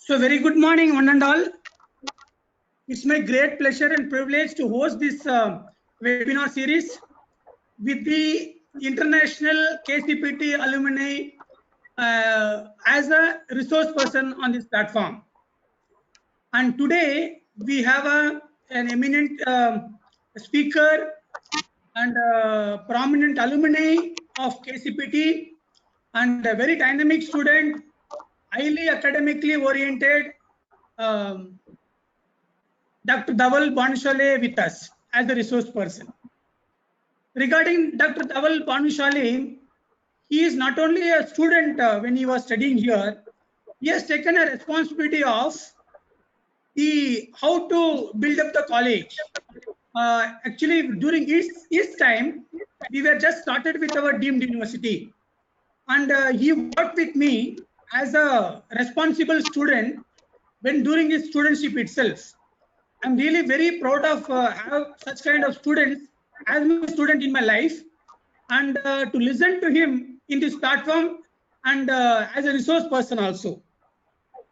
So very good morning, one and all. It's my great pleasure and privilege to host this webinar series with the international KCPT alumni as a resource person on this platform. And today we have an eminent speaker and prominent alumni of KCPT and a very dynamic student, highly academically oriented, Dr. DhaWAL BHANUSHALI with us as a resource person. Regarding Dr. DhaWAL BHANUSHALI, he is not only a student when he was studying here, he has taken a responsibility of how to build up the college. Actually, during his time, we were just started with our deemed university. And he worked with me as a responsible student when during his studentship itself. I'm really very proud of have such kind of students as my student in my life, and to listen to him in this platform and as a resource person also.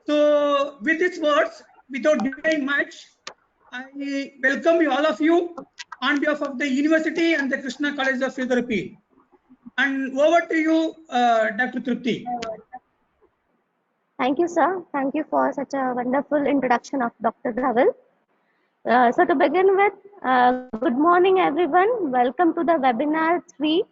So with these words, without delaying much, I welcome you all of you on behalf of the university and the Krishna College of Physiotherapy. And over to you, Dr. Trupti. Thank you, sir. Thank you for such a wonderful introduction of Dr. DhaWAL. So to begin with, good morning everyone. Welcome to the webinar 3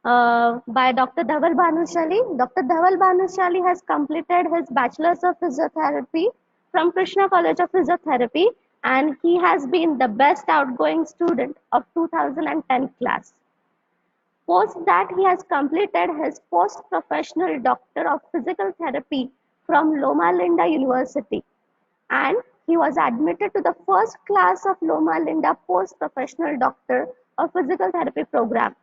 by Dr. DhaWAL BHANUSHALI. Dr. DhaWAL BHANUSHALI has completed his Bachelor's of Physiotherapy from Krishna College of Physiotherapy, and he has been the best outgoing student of 2010 class. Post that, he has completed his post-professional Doctor of Physical Therapy from Loma Linda University, and he was admitted to the first class of Loma Linda Post-Professional Doctor of Physical Therapy program.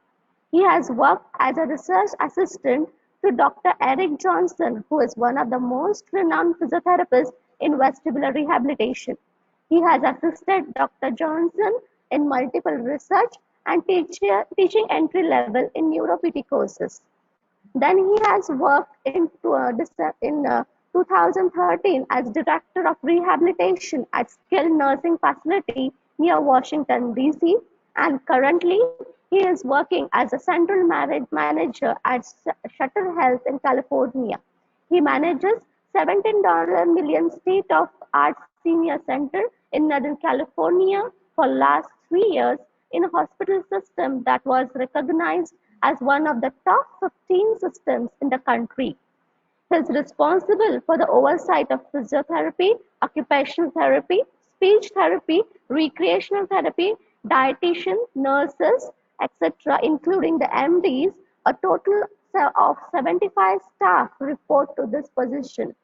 He has worked as a research assistant to Dr. Eric Johnson, who is one of the most renowned physiotherapists in vestibular rehabilitation. He has assisted Dr. Johnson in multiple research and teaching entry level in neuro-PT courses. Then he has worked in 2013 as Director of Rehabilitation at Skilled Nursing Facility near Washington, D.C. and currently he is working as a Central Manager at Shutter Health in California. He manages $17 million state-of-art senior center in Northern California for last 3 years in a hospital system that was recognized as one of the top 15 systems in the country. He is responsible for the oversight of physiotherapy, occupational therapy, speech therapy, recreational therapy, dietitian, nurses, etc., including the MDs. A total of 75 staff report to this position.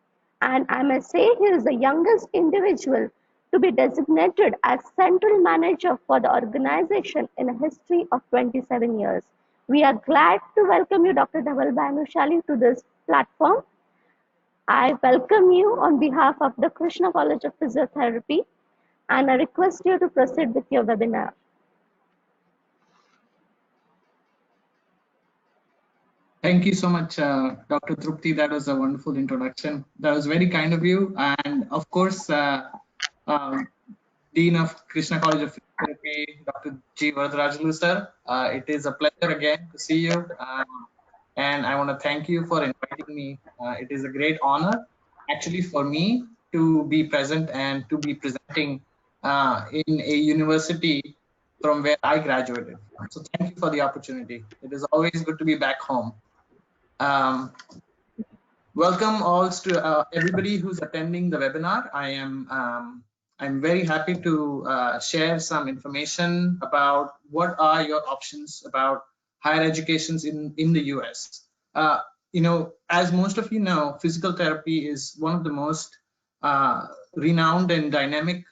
And I must say he is the youngest individual to be designated as Central Manager for the organization in a history of 27 years. We are glad to welcome you, Dr. DhaWAL BHANUSHALI, to this platform. I welcome you on behalf of the Krishna College of Physiotherapy, and I request you to proceed with your webinar. Thank you so much, Dr. Trupti. That was a wonderful introduction. That was very kind of you. And of course, Dean of Krishna College of Physiotherapy, Dr. G. Varadarajalu sir. It is a pleasure again to see you. And I want to thank you for inviting me. It is a great honor, actually, for me to be present and to be presenting in a university from where I graduated. So thank you for the opportunity. It is always good to be back home. Welcome all to everybody who's attending the webinar. I'm very happy to share some information about what are your options about higher educations in the US. You know, as most of you know, physical therapy is one of the most renowned and dynamic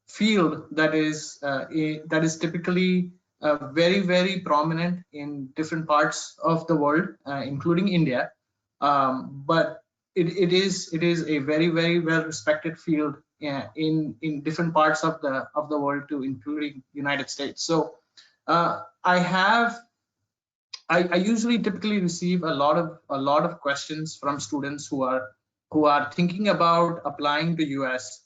field that is typically very, very prominent in different parts of the world, including India. But it is a very, very well respected field in different parts of the world too, including United States. So I usually typically receive a lot of questions from students who are who are thinking about applying to US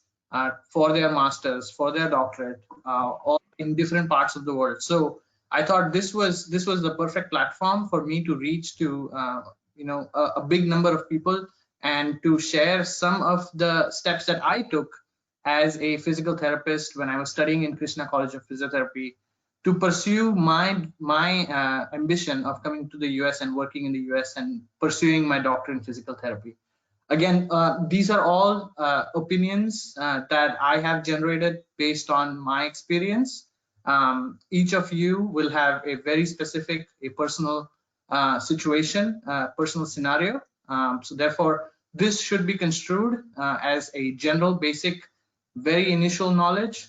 for their masters, for their doctorate, or in different parts of the world. So I thought this was the perfect platform for me to reach to a big number of people and to share some of the steps that I took as a physical therapist when I was studying in Krishna College of Physiotherapy to pursue my ambition of coming to the US and working in the US and pursuing my doctorate in physical therapy. Again, these are all opinions that I have generated based on my experience. Each of you will have a very specific, a personal situation, personal scenario. So therefore, this should be construed as a general, basic, very initial knowledge.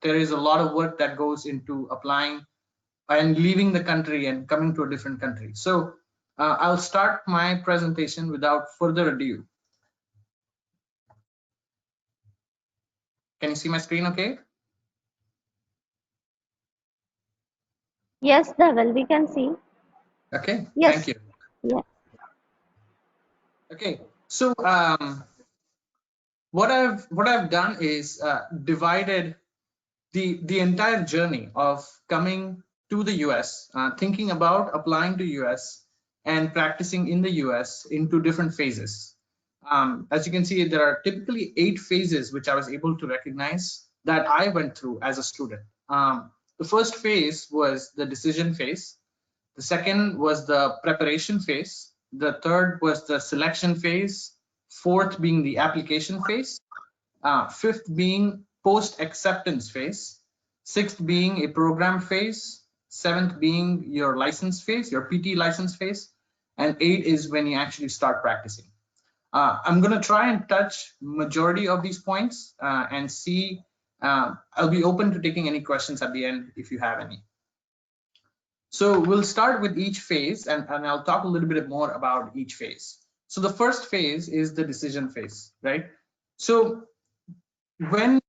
There is a lot of work that goes into applying and leaving the country and coming to a different country. So I'll start my presentation without further ado. Can you see my screen okay? Yes, Dhaval, we can see. Okay, Yes. thank you. Yeah. Okay, so what I've done is divided the entire journey of coming to the US, thinking about applying to US and practicing in the US into different phases. As you can see, there are typically 8 phases which I was able to recognize that I went through as a student. The first phase was the decision phase. The second was the preparation phase. The third was the selection phase. Fourth being the application phase. Fifth being post-acceptance phase. Sixth being a program phase. Seventh being your license phase, your PT license phase. And 8 is when you actually start practicing. I'm going to try and touch majority of these points and see. I'll be open to taking any questions at the end if you have any. So we'll start with each phase, and I'll talk a little bit more about each phase. So the first phase is the decision phase, right? So when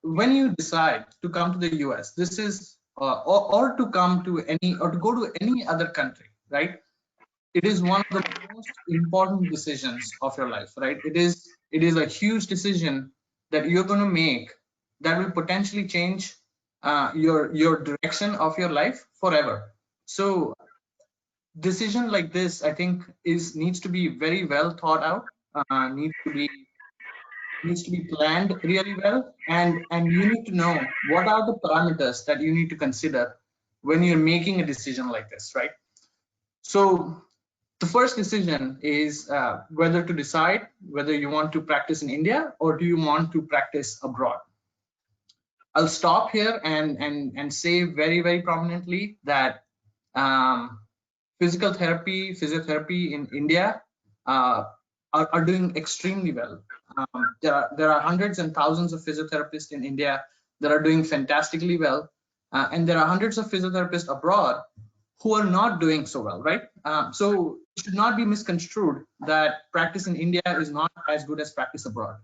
you decide to come to the US, this is or to come to any or to go to any other country, right? It is one of the most important decisions of your life, right? It is a huge decision that you're going to make that will potentially change your direction of your life forever. So decision like this, I think, needs to be very well thought out, needs to be planned really well, and you need to know what are the parameters that you need to consider when you're making a decision like this, right? So the first decision is whether to decide whether you want to practice in India or do you want to practice abroad. I'll stop here and say very, very prominently that physiotherapy in India are doing extremely well. There are hundreds and thousands of physiotherapists in India that are doing fantastically well, and there are hundreds of physiotherapists abroad who are not doing so well, right? So it should not be misconstrued that practice in India is not as good as practice abroad.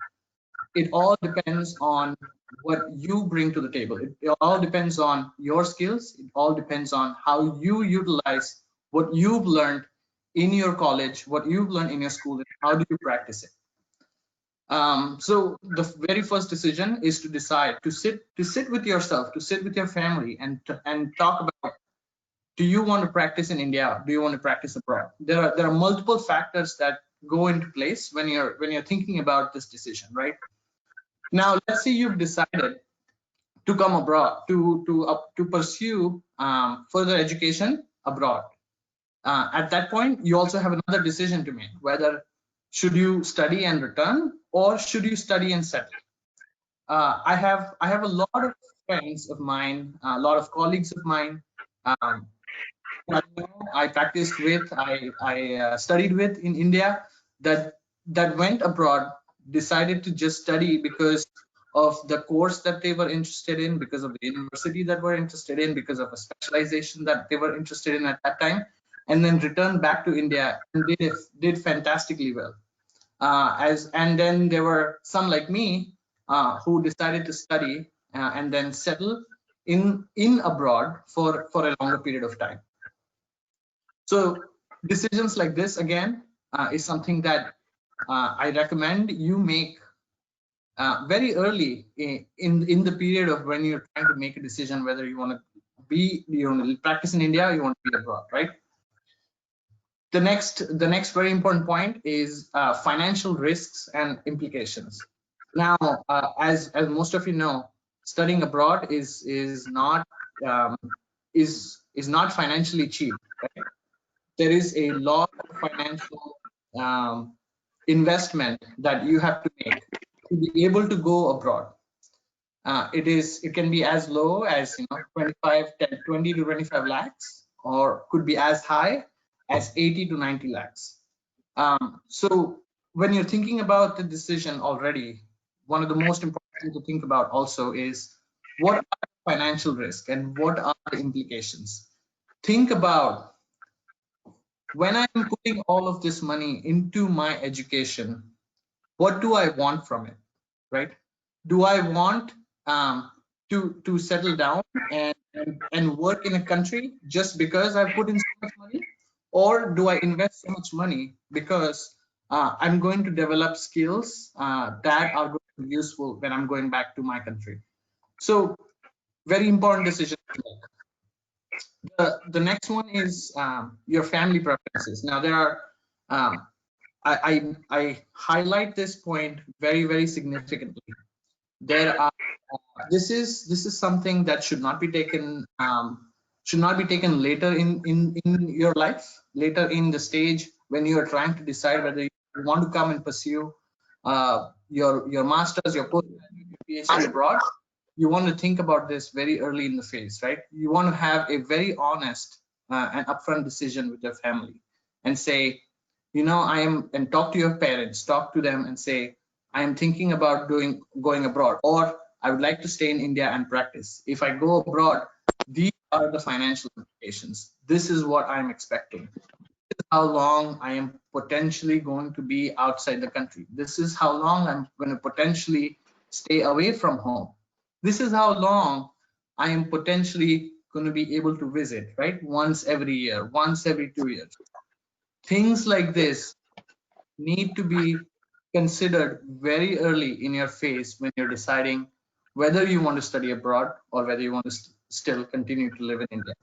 It all depends on what you bring to the table. It all depends on your skills. It all depends on how you utilize what you've learned in your college, what you've learned in your school, and how do you practice it. So the very first decision is to decide to sit with yourself, to sit with your family, and talk about, do you want to practice in India? Do you want to practice abroad? There are multiple factors that go into place when you're thinking about this decision, right? Now, let's say you've decided to come abroad to pursue further education abroad. At that point, you also have another decision to make: whether should you study and return, or should you study and settle? I have a lot of friends of mine, a lot of colleagues of mine. I practiced with, I studied with in India that went abroad, decided to just study because of the course that they were interested in, because of the university that were interested in, because of a specialization that they were interested in at that time, and then returned back to India and did fantastically well. And then there were some like me who decided to study and then settle in abroad for a longer period of time. So decisions like this, again, is something that I recommend you make very early in the period of when you're trying to make a decision whether you want to practice in India or you want to be abroad, right? The next very important point is financial risks and implications. Now, as most of you know, studying abroad is not financially cheap, right? There is a lot of financial investment that you have to make to be able to go abroad. It can be as low as 20 to 25 lakhs, or could be as high as 80 to 90 lakhs. So when you're thinking about the decision already, one of the most important things to think about also is what are the financial risk and what are the implications. Think about, when I'm putting all of this money into my education, what do I want from it, right? Do I want to settle down and work in a country just because I put in so much money, or do I invest so much money because I'm going to develop skills that are going to be useful when I'm going back to my country? So very important decision to make. The next one is your family preferences. Now there are I highlight this point very significantly. There are this is something that should not be taken later in your life, later in the stage when you are trying to decide whether you want to come and pursue your master's, your postgraduate, your PhD abroad. You want to think about this very early in the phase, right? You want to have a very honest and upfront decision with your family and say, and talk to your parents, talk to them and say, I am thinking about going abroad, or I would like to stay in India and practice. If I go abroad, these are the financial implications. This is what I'm expecting. This is how long I am potentially going to be outside the country. This is how long I'm going to potentially stay away from home. This is how long I am potentially going to be able to visit, right? Once every year, once every 2 years. Things like this need to be considered very early in your phase when you're deciding whether you want to study abroad or whether you want to still continue to live in India.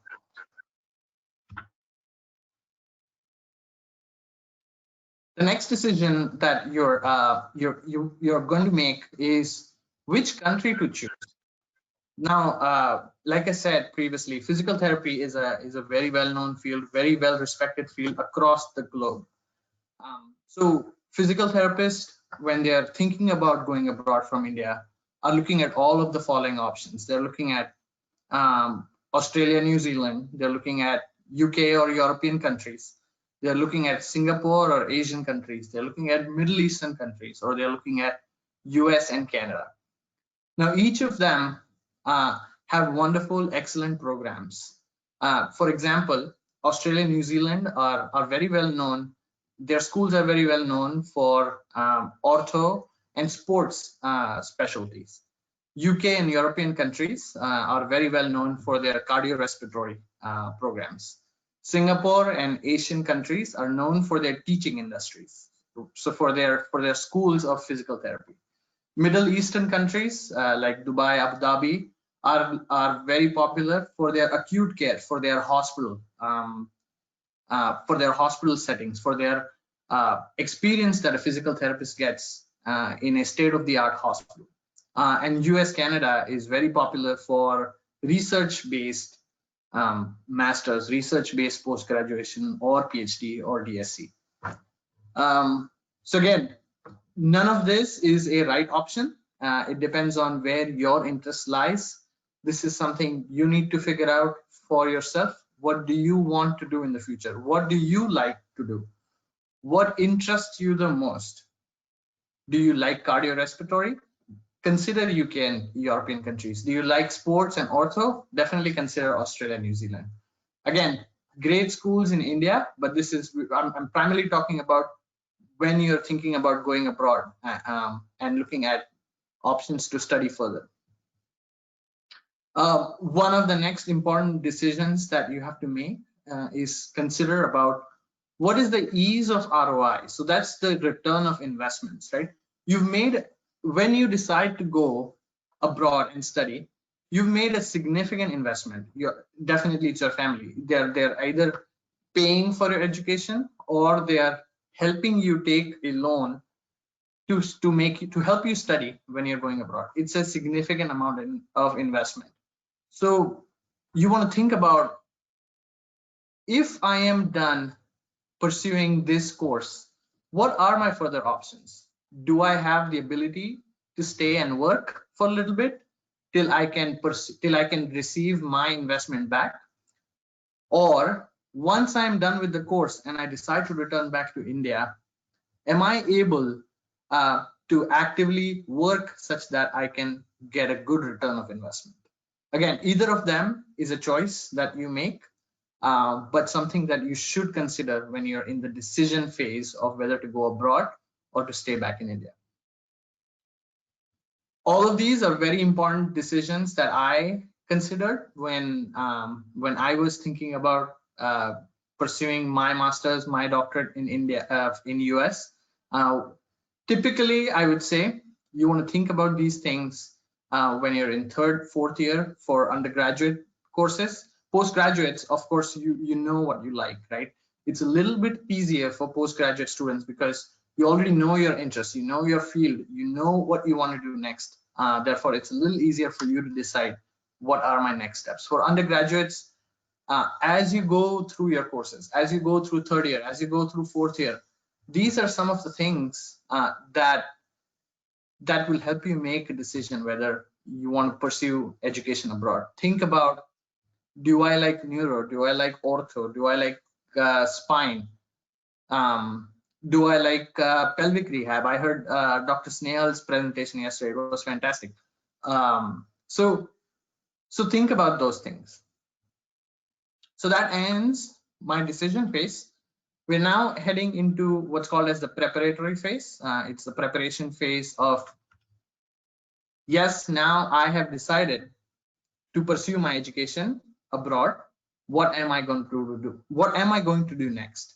The next decision that you're going to make is which country to choose. Now, like I said previously, physical therapy is a very well-known field, very well-respected field across the globe. So physical therapists, when they are thinking about going abroad from India, are looking at all of the following options. They're looking at Australia, New Zealand. They're looking at UK or European countries. They're looking at Singapore or Asian countries. They're looking at Middle Eastern countries, or they're looking at US and Canada. Now, each of them have wonderful, excellent programs. For example, Australia and New Zealand are very well known. Their schools are very well known for ortho and sports specialties. UK and European countries are very well known for their cardiorespiratory programs. Singapore and Asian countries are known for their teaching industries, so for their schools of physical therapy. Middle Eastern countries like Dubai, Abu Dhabi are very popular for their acute care, for their hospital settings, for their experience that a physical therapist gets in a state-of-the-art hospital. And US, Canada is very popular for research-based masters, research-based post-graduation, or PhD or DSc. So again, none of this is a right option. It depends on where your interest lies. This is something you need to figure out for yourself. What do you want to do in the future? What do you like to do? What interests you the most? Do you like cardiorespiratory? Consider UK and European countries. Do you like sports and ortho? Definitely consider Australia and New Zealand. Again, great schools in India, but this is, I'm primarily talking about when you're thinking about going abroad and looking at options to study further. One of the next important decisions that you have to make is consider about what is the ease of ROI? So that's the return of investments, right? You've made, when you decide to go abroad and study, you've made a significant investment. You're definitely, it's your family. They're either paying for your education or they are helping you take a loan to help you study when you're going abroad. It's a significant amount of investment. So you want to think about, if I am done pursuing this course, what are my further options? Do I have the ability to stay and work for a little bit till I can receive my investment back? Or once I'm done with the course and I decide to return back to India, am I able to actively work such that I can get a good return of investment? Again, either of them is a choice that you make, but something that you should consider when you're in the decision phase of whether to go abroad or to stay back in India. All of these are very important decisions that I considered when I was thinking about pursuing my master's, my doctorate in India, in US. Typically, I would say you want to think about these things when you're in third, fourth year for undergraduate courses. Postgraduates, of course, you know what you like, right? It's a little bit easier for postgraduate students because you already know your interests, you know your field, you know what you want to do next. Therefore, it's a little easier for you to decide what are my next steps. For undergraduates, as you go through your courses, as you go through third year, as you go through fourth year, these are some of the things that will help you make a decision whether you want to pursue education abroad. Think about, do I like neuro? Do I like ortho? Do I like spine? Do I like pelvic rehab? I heard Dr. Snail's presentation yesterday. It was fantastic. So think about those things. So that ends my decision phase. We're now heading into what's called as the preparatory phase. It's the preparation phase of, yes, now I have decided to pursue my education abroad. What am I going to do? What am I going to do next?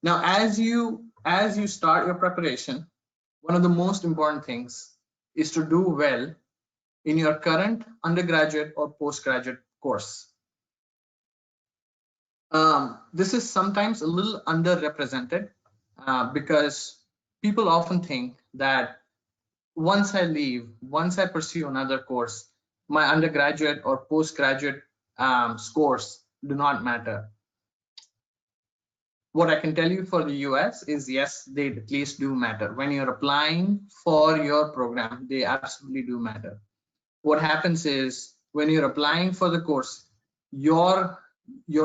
Now, as you start your preparation, one of the most important things is to do well in your current undergraduate or postgraduate course. This is sometimes a little underrepresented because people often think that once I leave, once I pursue another course, my undergraduate or postgraduate scores do not matter. What I can tell you for the US is, yes, they at least do matter. When you're applying for your program, they absolutely do matter. What happens is, when you're applying for the course, your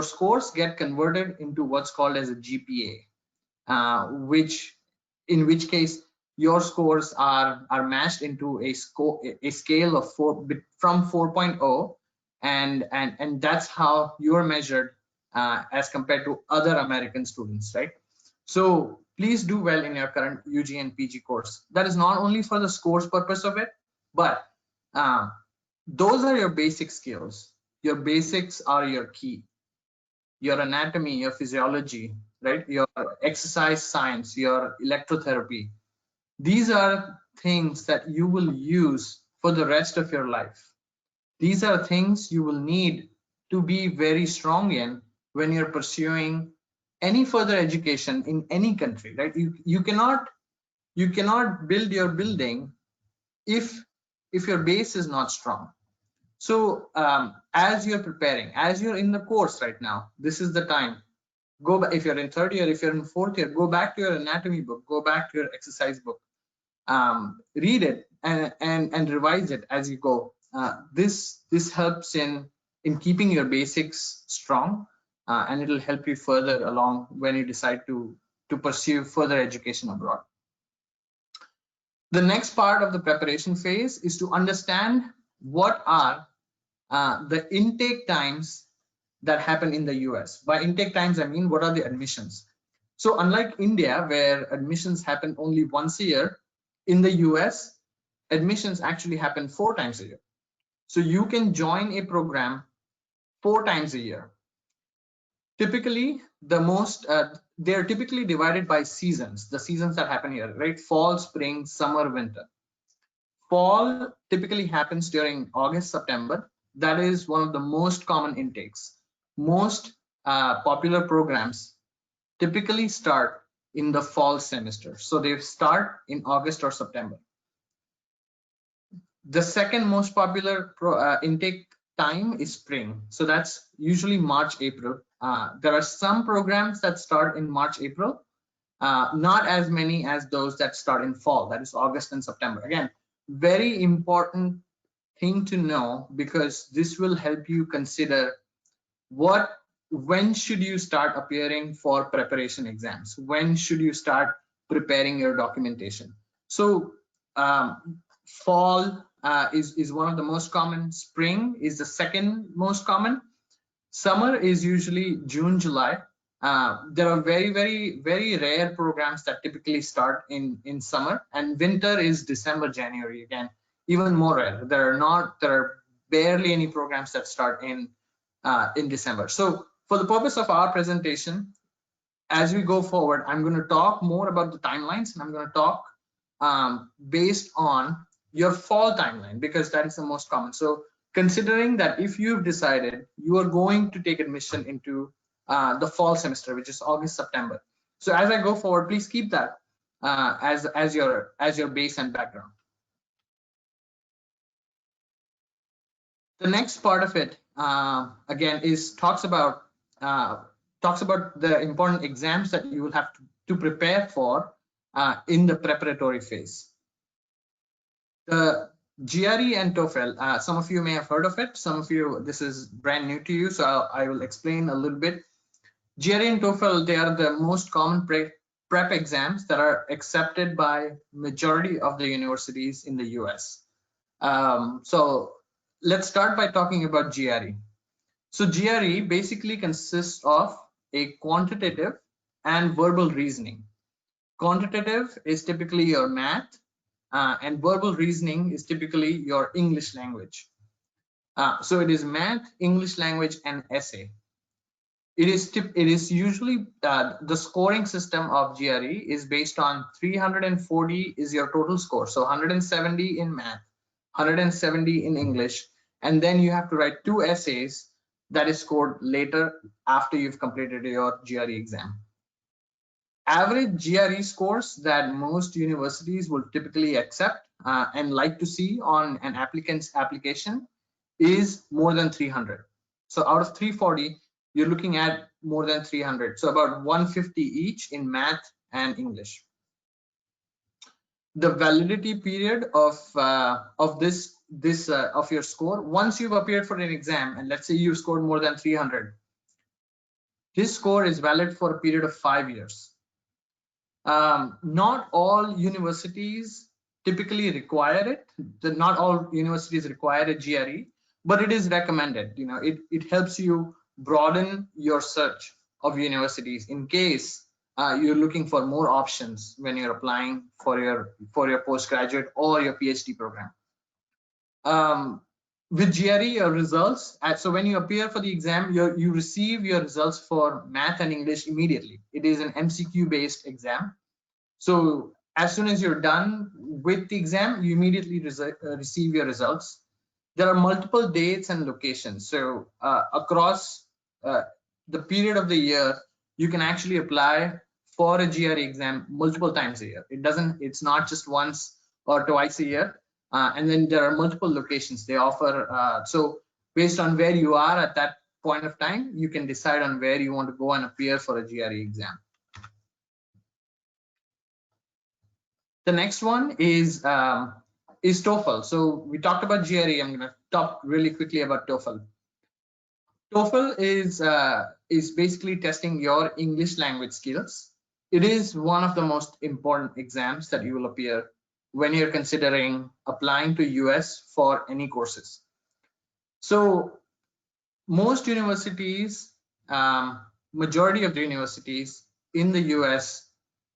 scores get converted into what's called as a GPA, in which case your scores are matched into a scale of from 4.0, and that's how you're measured as compared to other American students, right? So please do well in your current UG and PG course. That is not only for the scores purpose of it, but those are your basic skills. Your basics are your key. Your anatomy, your physiology, right? Your exercise science, your electrotherapy. These are things that you will use for the rest of your life. These are things you will need to be very strong in when you're pursuing any further education in any country, right? You cannot build your building if your base is not strong. So as you're preparing, as you're in the course right now, this is the time. If you're in third year, if you're in fourth year, go back to your anatomy book, go back to your exercise book, read it and revise it as you go. This helps in keeping your basics strong, and it'll help you further along when you decide to pursue further education abroad. The next part of the preparation phase is to understand what are the intake times that happen in the US. By intake times, I mean, what are the admissions? So unlike India, where admissions happen only once a year, in the US, admissions actually happen 4 times a year. So you can join a program 4 times a year. Typically, they're typically divided by seasons, the seasons that happen here, right? Fall, spring, summer, winter. Fall typically happens during August, September. That is one of the most common intakes. Most popular programs typically start in the fall semester. So they start in August or September. The second most popular intake time is spring. So that's usually March, April. There are some programs that start in March, April, not as many as those that start in fall, that is August and September. Again, very important thing to know, because this will help you consider when should you start appearing for preparation exams? When should you start preparing your documentation? So fall is one of the most common. Spring is the second most common. Summer is usually June, July. There are very rare programs that typically start in summer, and winter is December, January. Again, even more rare. There are barely any programs that start in December. So for the purpose of our presentation, as we go forward, I'm going to talk more about the timelines, and I'm going to talk based on your fall timeline, because that is the most common. So considering that if you've decided you are going to take admission into the fall semester, which is August, September. So as I go forward, please keep that as your base and background. The next part of it, again, talks about the important exams that you will have to prepare for in the preparatory phase. The GRE and TOEFL, some of you may have heard of it. Some of you, this is brand new to you, so I will explain a little bit. GRE and TOEFL, they are the most common prep exams that are accepted by majority of the universities in the US. So let's start by talking about GRE. So GRE basically consists of a quantitative and verbal reasoning. Quantitative is typically your math, and verbal reasoning is typically your English language. So it is math, English language, and essay. It is usually the scoring system of GRE is based on 340 is your total score. So 170 in math, 170 in English, and then you have to write 2 essays that is scored later after you've completed your GRE exam. Average GRE scores that most universities will typically accept and like to see on an applicant's application is more than 300. So out of 340, you're looking at more than 300. So about 150 each in math and English. The validity period of your score, once you've appeared for an exam, and let's say you scored more than 300, this score is valid for a period of 5 years. Not all universities typically require it. Not all universities require a GRE, but it is recommended. You know, it helps you broaden your search of universities in case you're looking for more options when you're applying for your postgraduate or your PhD program. With GRE, your results, so when you appear for the exam, you receive your results for math and English immediately. It is an MCQ based exam. So as soon as you're done with the exam, you immediately receive your results. There are multiple dates and locations. So across the period of the year, you can actually apply for a GRE exam multiple times a year. It's not just once or twice a year. And then there are multiple locations they offer. So based on where you are at that point of time, you can decide on where you want to go and appear for a GRE exam. The next one is TOEFL. So we talked about GRE. I'm going to talk really quickly about TOEFL. TOEFL is basically testing your English language skills. It is one of the most important exams that you will appear when you're considering applying to US for any courses. So most universities, majority of the universities in the US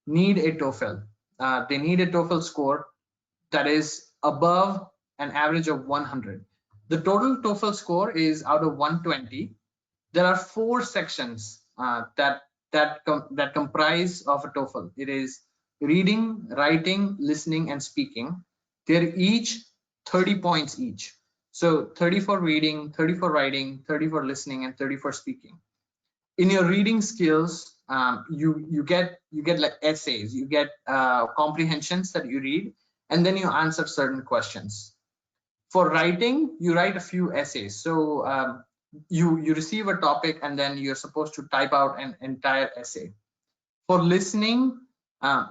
need a TOEFL. They need a TOEFL score that is above an average of 100. The total TOEFL score is out of 120. There are 4 sections that comprise of a TOEFL. It is reading, writing, listening, and speaking. They're each 30 points each. So 30 for reading, 30 for writing, 30 for listening, and 30 for speaking. In your reading skills, you get like essays, you get comprehensions that you read, and then you answer certain questions. For writing, you write a few essays. So you receive a topic and then you're supposed to type out an entire essay. For listening,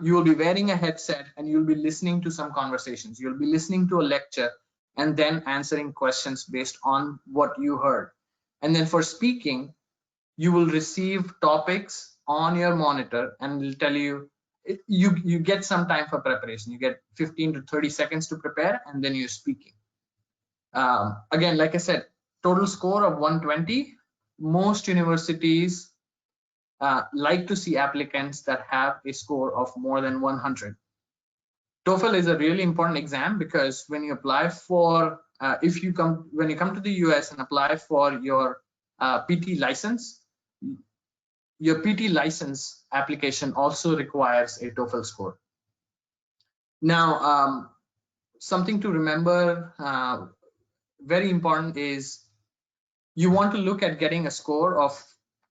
you will be wearing a headset and you'll be listening to some conversations. You'll be listening to a lecture and then answering questions based on what you heard. And then for speaking, you will receive topics on your monitor and will tell you, you get some time for preparation. You get 15 to 30 seconds to prepare and then you're speaking. Again, like I said, total score of 120. Most universities like to see applicants that have a score of more than 100. TOEFL is a really important exam because when you apply for, when you come to the US and apply for your PT license, your PT license application also requires a TOEFL score. Now, something to remember, very important, is you want to look at getting a score of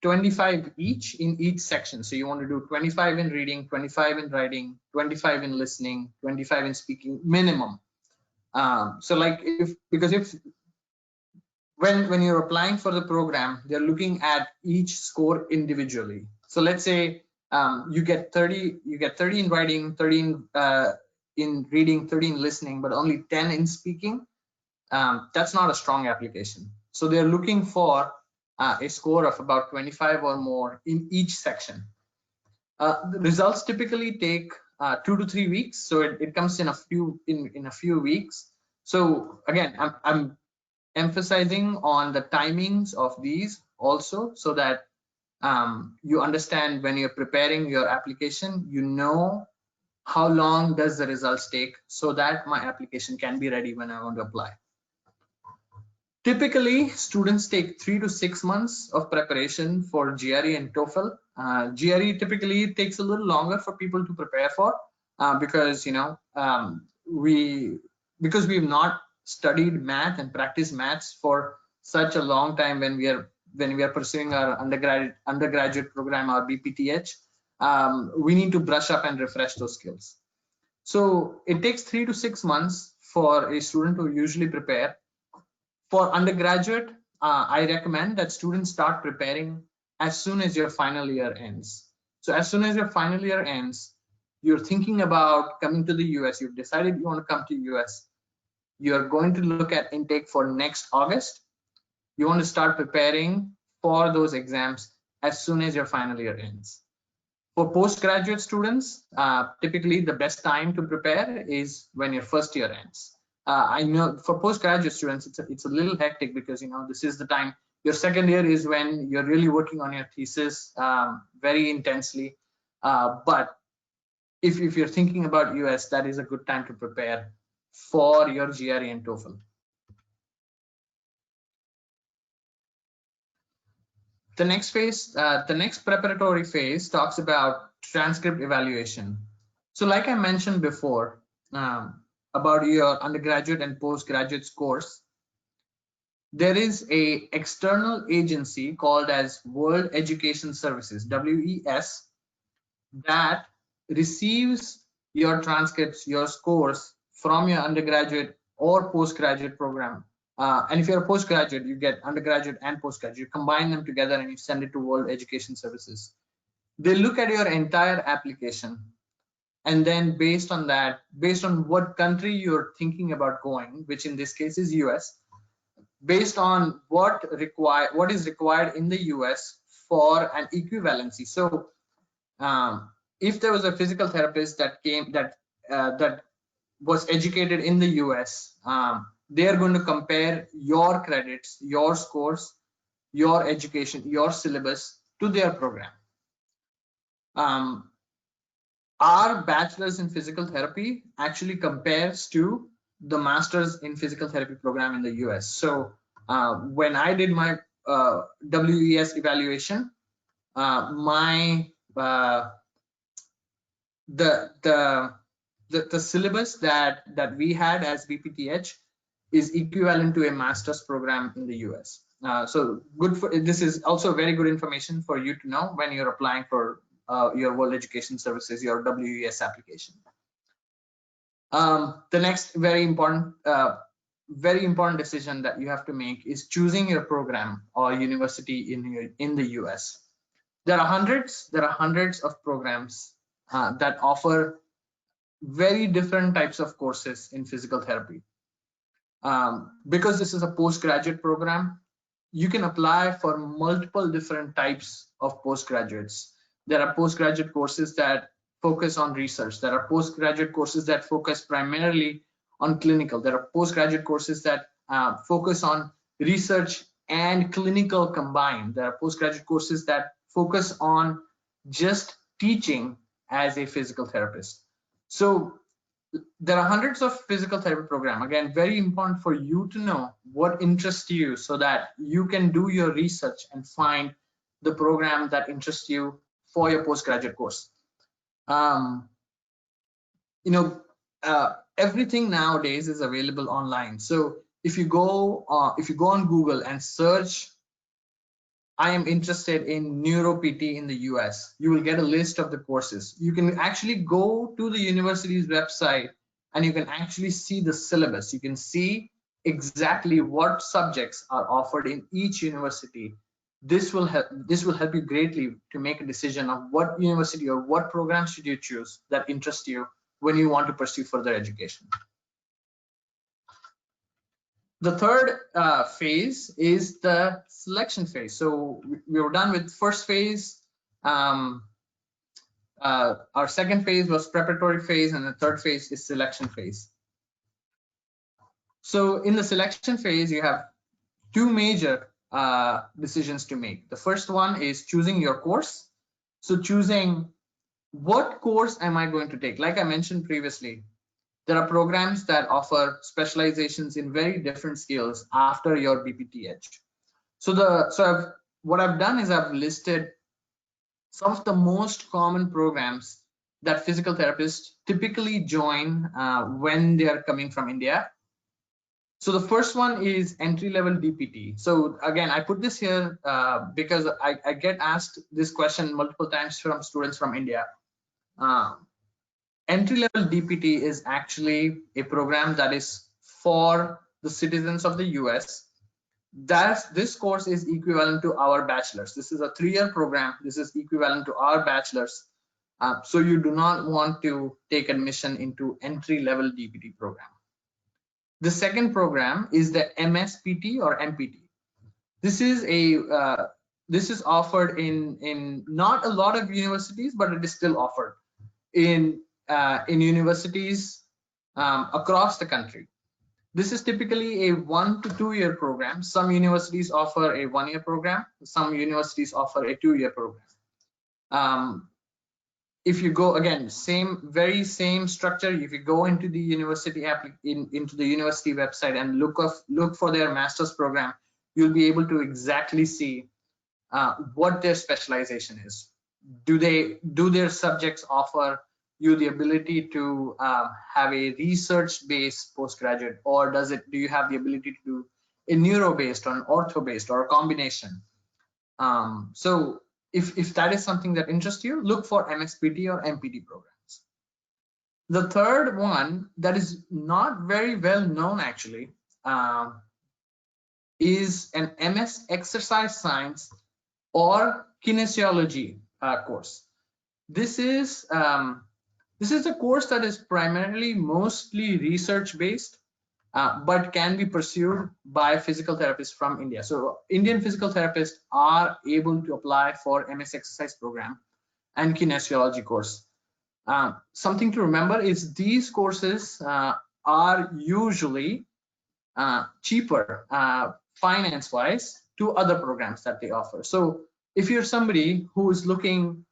25 each in each section. So you want to do 25 in reading, 25 in writing, 25 in listening, 25 in speaking minimum. So like because when you're applying for the program, they're looking at each score individually. So let's say you get 30 in writing, 30 in reading, 30 in listening, but only 10 in speaking. That's not a strong application. So they're looking for a score of about 25 or more in each section. The results typically take 2 to 3 weeks, so it comes in a few weeks. So again, I'm emphasizing on the timings of these also, so that you understand when you're preparing your application, you know how long does the results take, so that my application can be ready when I want to apply. Typically, students take 3 to 6 months of preparation for GRE and TOEFL. GRE typically takes a little longer for people to prepare for because we've not studied math and practiced maths for such a long time when we are pursuing our undergraduate program, our BPTH. We need to brush up and refresh those skills. So it takes 3 to 6 months for a student to usually prepare. For undergraduate, I recommend that students start preparing as soon as your final year ends. So as soon as your final year ends, you're thinking about coming to the US, you've decided you want to come to US, you're going to look at intake for next August. You want to start preparing for those exams as soon as your final year ends. For postgraduate students, typically the best time to prepare is when your first year ends. I know for postgraduate students, it's a little hectic because this is the time. Your second year is when you're really working on your thesis very intensely. But if you're thinking about US, that is a good time to prepare for your GRE and TOEFL. The next phase, the next preparatory phase talks about transcript evaluation. So like I mentioned before, about your undergraduate and postgraduate scores, there is a external agency called as World Education Services, WES, that receives your transcripts, your scores from your undergraduate or postgraduate program. And if you're a postgraduate, you get undergraduate and postgraduate. You combine them together and you send it to World Education Services. They look at your entire application. And then based on that, based on what country you're thinking about going, which in this case is US, based on what is required in the US for an equivalency. So if there was a physical therapist that was educated in the US, they are going to compare your credits, your scores, your education, your syllabus to their program. Our bachelor's in physical therapy actually compares to the master's in physical therapy program in the US. So when I did my WES evaluation, the syllabus that we had as BPTH is equivalent to a master's program in the US. So good for this is also very good information for you to know when you're applying for your World Education Services, your WES application. The next very important decision that you have to make is choosing your program or university in the US. There are hundreds of programs that offer very different types of courses in physical therapy. Because this is a postgraduate program, you can apply for multiple different types of postgraduates. There are postgraduate courses that focus on research. There are postgraduate courses that focus primarily on clinical. There are postgraduate courses that focus on research and clinical combined. There are postgraduate courses that focus on just teaching as a physical therapist. So there are hundreds of physical therapy programs. Again, very important for you to know what interests you so that you can do your research and find the program that interests you for your postgraduate course. Everything nowadays is available online. So if you go on Google and search, I am interested in Neuro PT in the US, you will get a list of the courses. You can actually go to the university's website and you can actually see the syllabus. You can see exactly what subjects are offered in each university. This will help you greatly to make a decision of what university or what program should you choose that interest you when you want to pursue further education. The third phase is the selection phase. So we were done with first phase. Our second phase was preparatory phase, and the third phase is selection phase. So in the selection phase, you have two major decisions to make. The first one is choosing your course. So choosing what course am I going to take? Like I mentioned previously, there are programs that offer specializations in very different skills after your BPTH. What I've done is I've listed some of the most common programs that physical therapists typically join when they are coming from India. So the first one is entry-level DPT. So again, I put this here because I get asked this question multiple times from students from India. Entry-level DPT is actually a program that is for the citizens of the US. This course is equivalent to our bachelor's. This is a 3-year program. This is equivalent to our bachelor's. So you do not want to take admission into entry-level DPT program. The second program is the MSPT or MPT. This is offered in not a lot of universities, but it is still offered in universities across the country. This is typically a 1 to 2 year program. Some universities offer a 1-year program. Some universities offer a 2-year program. If you go again, very same structure. If you go into the university into the university website and look for their master's program, you'll be able to exactly see what their specialization is. Do their subjects offer you the ability to have a research-based postgraduate, or do you have the ability to do a neuro-based or an ortho-based or a combination? So if that is something that interests you, look for MSPT or MPT programs. The third one that is not very well known actually is an MS Exercise Science or Kinesiology course. This is a course that is primarily mostly research based, but can be pursued by physical therapists from India. So Indian physical therapists are able to apply for MS Exercise program and kinesiology course. Something to remember is these courses are usually cheaper finance wise to other programs that they offer. So if you're somebody who is looking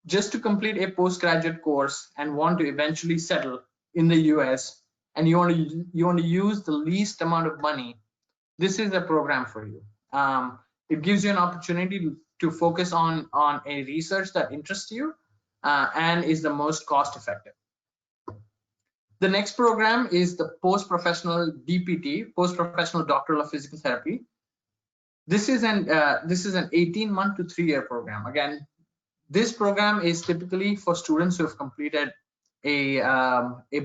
just to complete a postgraduate course and want to eventually settle in the US, and you want to use the least amount of money, this is a program for you. It gives you an opportunity to focus on a research that interests you and is the most cost effective. The next program is the post-professional DPT, post-professional doctoral of physical therapy. This is an 18-month to 3-year program. Again, this program is typically for students who have completed a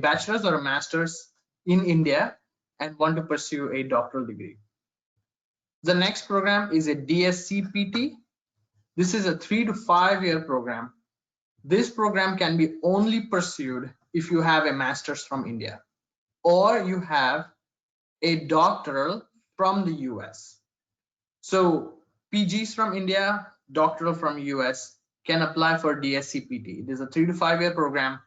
bachelor's or a master's in India and want to pursue a doctoral degree. The next program is a DSCPT. This is a 3 to 5 year program. This program can be only pursued if you have a master's from India or you have a doctoral from the US. So PGs from India, doctoral from US can apply for DSCPT. It is a 3 to 5 year program.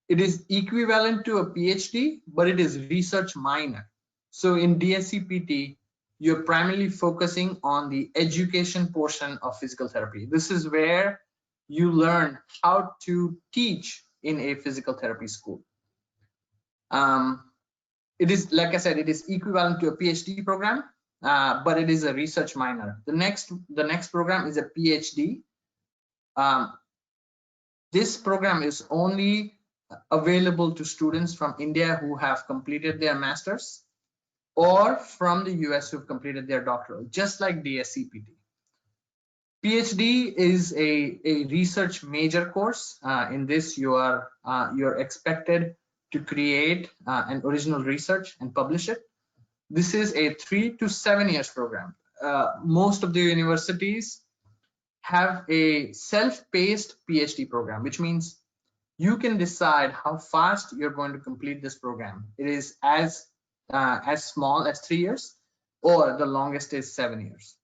It is equivalent to a PhD, but it is research minor. So in DSCPT, you're primarily focusing on the education portion of physical therapy. This is where you learn how to teach in a physical therapy school. It is, like I said, it is equivalent to a PhD program, but it is a research minor. The next program is a PhD. This program is only available to students from India who have completed their master's or from the US who have completed their doctoral, just like DSCPT. PhD is a research major course. In this, you're expected to create an original research and publish it. This is a 3 to 7 years program. Most of the universities have a self-paced PhD program, which means you can decide how fast you're going to complete this program. It is as small as 3 years, or the longest is 7 years.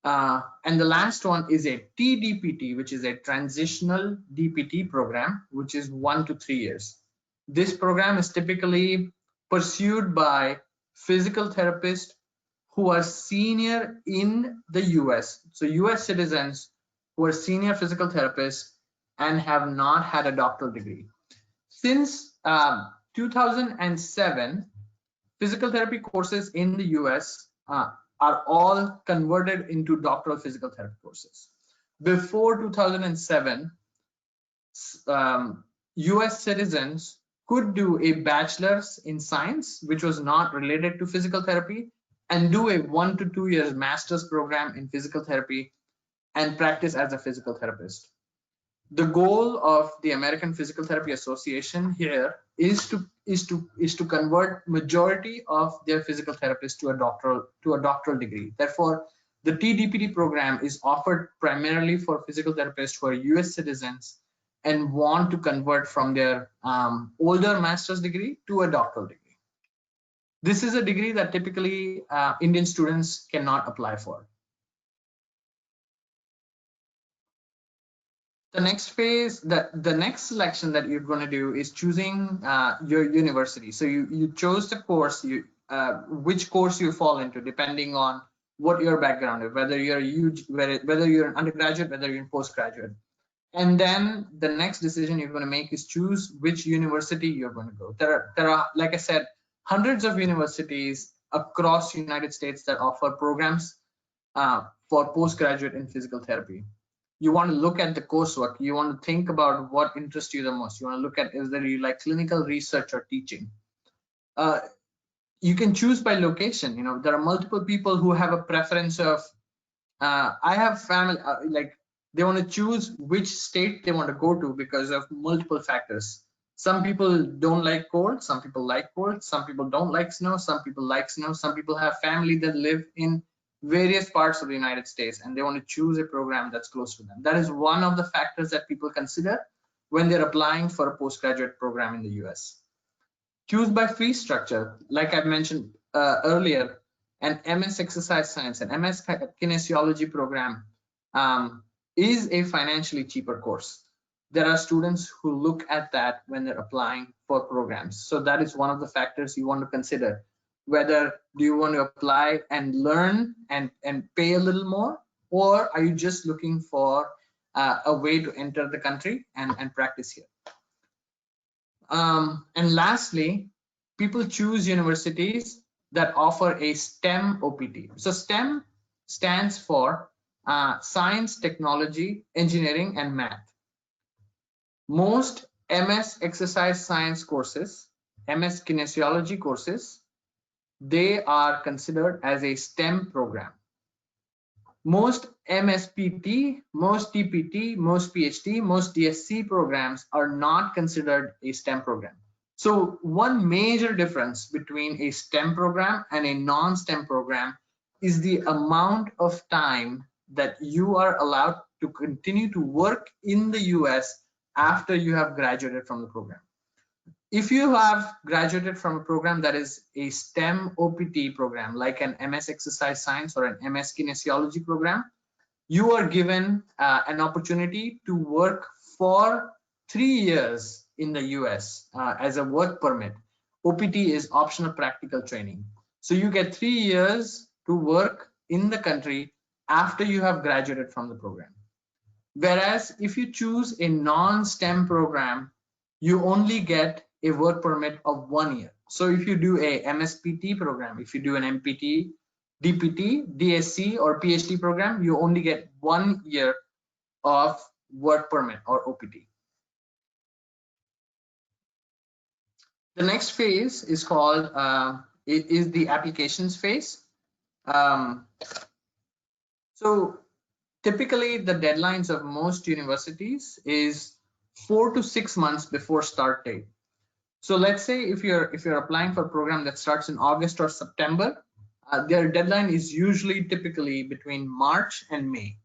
And the last one is a TDPT, which is a transitional DPT program, which is 1 to 3 years. This program is typically pursued by physical therapists who are senior in the US. So US citizens who are senior physical therapists and have not had a doctoral degree. Since 2007, physical therapy courses in the US are all converted into doctoral physical therapy courses. Before 2007, US citizens could do a bachelor's in science, which was not related to physical therapy, and do a 1 to 2 years master's program in physical therapy and practice as a physical therapist. The goal of the American Physical Therapy Association here is to convert majority of their physical therapists to a doctoral degree. Therefore, the TDPT program is offered primarily for physical therapists who are US citizens and want to convert from their older master's degree to a doctoral degree. This is a degree that typically Indian students cannot apply for. The next phase, the next selection that you're going to do is choosing your university. So you chose the course, which course you fall into, depending on what your background is, whether you're an undergraduate, whether you're in postgraduate. And then the next decision you're going to make is choose which university you're going to go. There are, like I said, hundreds of universities across the United States that offer programs for postgraduate in physical therapy. You want to look at the coursework. You want to think about what interests you the most. You want to look at whether you like clinical research or teaching. You can choose by location. You know, there are multiple people who have a preference of, I have family, like they want to choose which state they want to go to because of multiple factors. Some people don't like cold, some people like cold, some people don't like snow, some people like snow, some people have family that live in various parts of the United States and they want to choose a program that's close to them. That is one of the factors that people consider when they're applying for a postgraduate program in the US. Choose by fee structure. Like I mentioned earlier, an MS Exercise Science, an MS Kinesiology program is a financially cheaper course. There are students who look at that when they're applying for programs. So that is one of the factors you want to consider. Whether do you want to apply and learn and pay a little more, or are you just looking for a way to enter the country and practice here? And lastly, people choose universities that offer a STEM OPT. So STEM stands for science, technology, engineering, and math. Most MS exercise science courses, MS kinesiology courses, they are considered as a STEM program. Most MSPT, most TPT, most PhD, most DSc programs are not considered a STEM program. So one major difference between a STEM program and a non-STEM program is the amount of time that you are allowed to continue to work in the US after you have graduated from the program. If you have graduated from a program that is a STEM OPT program, like an MS Exercise Science or an MS Kinesiology program, you are given an opportunity to work for 3 years in the US as a work permit. OPT is optional practical training. So you get 3 years to work in the country after you have graduated from the program. Whereas if you choose a non-STEM program, you only get a work permit of 1 year. So if you do a MSPT program, if you do an MPT, DPT, DSc, or PhD program, you only get 1 year of work permit or OPT. The next phase is called is the applications phase. So typically the deadlines of most universities is 4 to 6 months before start date. So let's say if you're applying for a program that starts in August or September, their deadline is usually typically between March and May.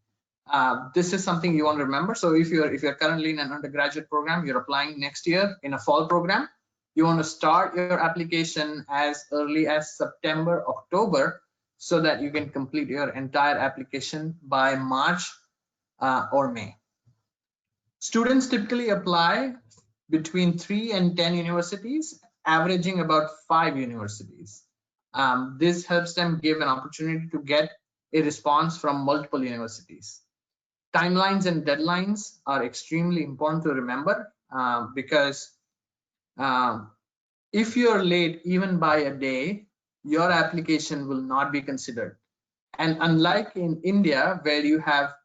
This is something you want to remember. So if you're currently in an undergraduate program, you're applying next year in a fall program, you want to start your application as early as September, October, so that you can complete your entire application by March or May. Students typically apply between 3 and 10 universities, averaging about 5 universities. This helps them give an opportunity to get a response from multiple universities. Timelines and deadlines are extremely important to remember because if you're late even by a day, your application will not be considered. And unlike in India, where you have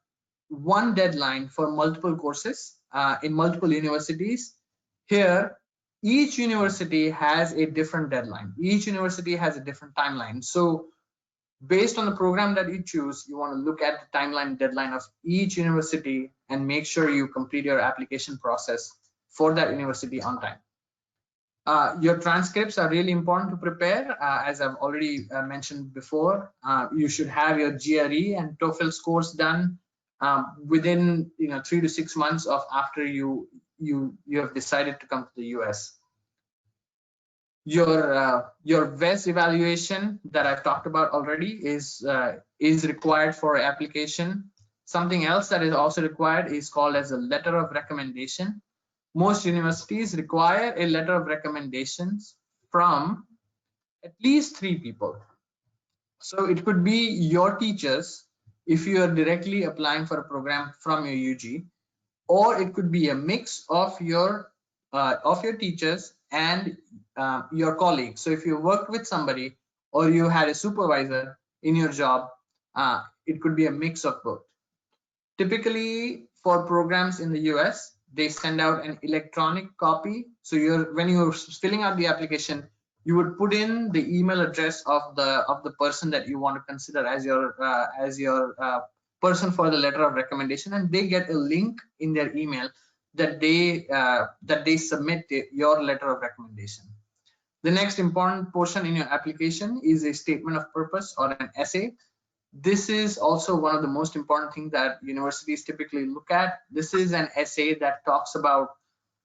one deadline for multiple courses in multiple universities, here each university has a different deadline. Each university has a different timeline. So based on the program that you choose, you want to look at the timeline deadline of each university and make sure you complete your application process for that university on time. Your transcripts are really important to prepare. As I've already mentioned before, you should have your GRE and TOEFL scores done within 3 to 6 months of after you have decided to come to the US. Your VES evaluation that I've talked about already is required for application. Something else that is also required is called as a letter of recommendation. Most universities require a letter of recommendations from at least 3 people. So it could be your teachers if you are directly applying for a program from your UG, or it could be a mix of your teachers and your colleagues. So if you worked with somebody or you had a supervisor in your job, it could be a mix of both. Typically for programs in the US, they send out an electronic copy. So when you're filling out the application, you would put in the email address of the person that you want to consider as your person for the letter of recommendation, and they get a link in their email that they submit your letter of recommendation. The next important portion in your application is a statement of purpose or an essay. This is also one of the most important things that universities typically look at. This is an essay that talks about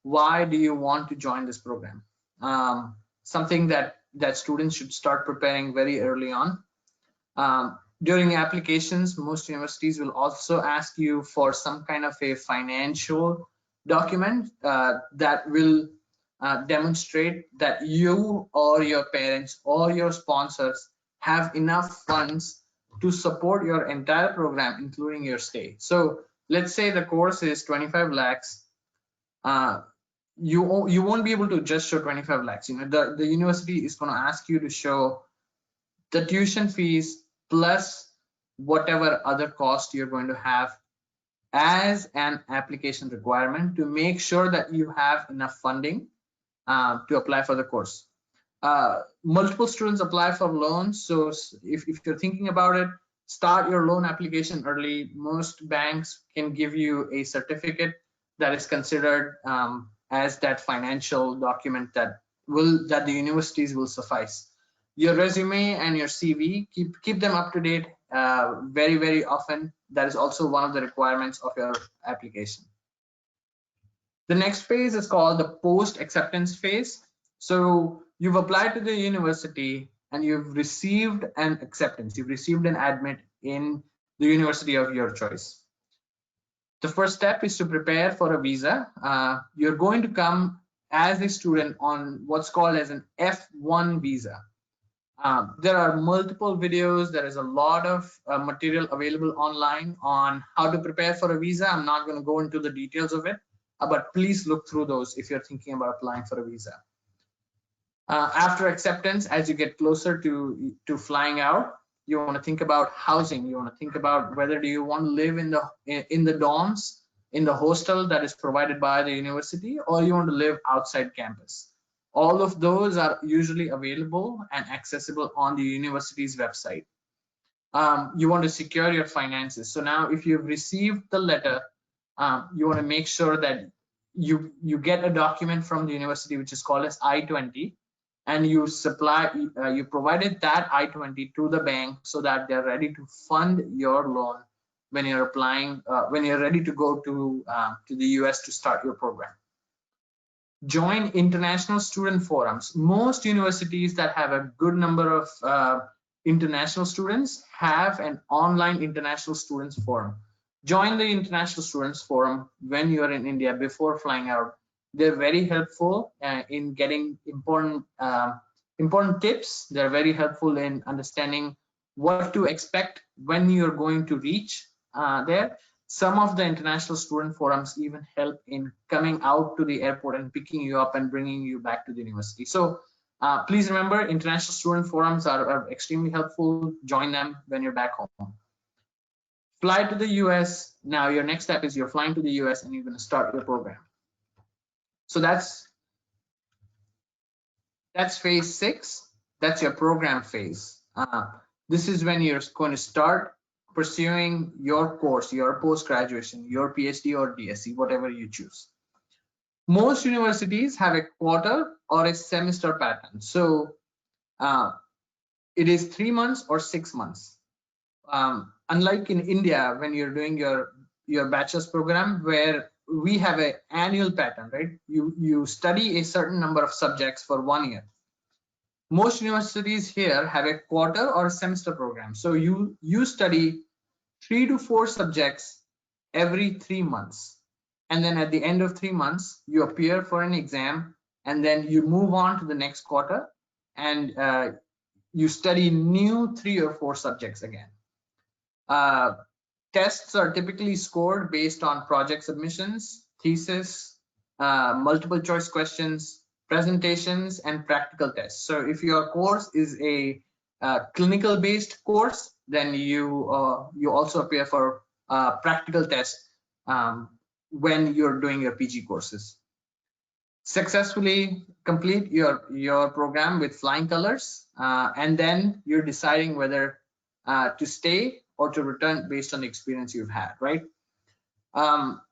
why do you want to join this program. Something that students should start preparing very early on. During applications, most universities will also ask you for some kind of a financial document that will demonstrate that you or your parents or your sponsors have enough funds to support your entire program, including your stay. So let's say the course is 25 lakhs. You won't be able to just show 25 lakhs. The university is going to ask you to show the tuition fees plus whatever other cost you're going to have as an application requirement to make sure that you have enough funding to apply for the course. Multiple students apply for loans, so if you're thinking about it, start your loan application early. Most banks can give you a certificate that is considered as that financial document that the universities will suffice. Your resume and your CV, keep them up to date very often. That is also one of the requirements of your application. The next phase is called the post acceptance phase. So you've applied to the university and you've received an acceptance, you've received an admit in the university of your choice. The first step is to prepare for a visa. You're going to come as a student on what's called as an F1 visa. There are multiple videos. There is a lot of material available online on how to prepare for a visa. I'm not going to go into the details of it, but please look through those if you're thinking about applying for a visa. After acceptance, as you get closer to flying out, you want to think about housing. You want to think about whether do you want to live in the dorms, in the hostel that is provided by the university, or you want to live outside campus. All of those are usually available and accessible on the university's website. You want to secure your finances. So now if you've received the letter, you want to make sure that you get a document from the university which is called as I-20, and you provided that I-20 to the bank so that they're ready to fund your loan when you're applying, when you're ready to go to the US to start your program. Join international student forums. Most universities that have a good number of international students have an online international students forum. Join the international students forum when you are in India before flying out. They're very helpful in getting important tips. They're very helpful in understanding what to expect when you're going to reach there. Some of the international student forums even help in coming out to the airport and picking you up and bringing you back to the university. So please remember, international student forums are extremely helpful. Join them when you're back home. Fly to the US. Now your next step is you're flying to the US and you're going to start your program. So that's phase 6. That's your program phase. This is when you're going to start pursuing your course, your post-graduation, your PhD or DSc, whatever you choose. Most universities have a quarter or a semester pattern. So it is 3 months or 6 months. Unlike in India, when you're doing your bachelor's program, where we have an annual pattern, right? You study a certain number of subjects for 1 year. Most universities here have a quarter or a semester program. So you study 3 to 4 subjects every 3 months. And then at the end of 3 months, you appear for an exam, and then you move on to the next quarter and you study new 3 or 4 subjects again. Tests are typically scored based on project submissions, thesis, multiple choice questions, presentations, and practical tests. So if your course is a clinical based course, then you also appear for practical tests when you're doing your PG courses. Successfully complete your program with flying colors, and then you're deciding whether to stay or to return based on the experience you've had, right?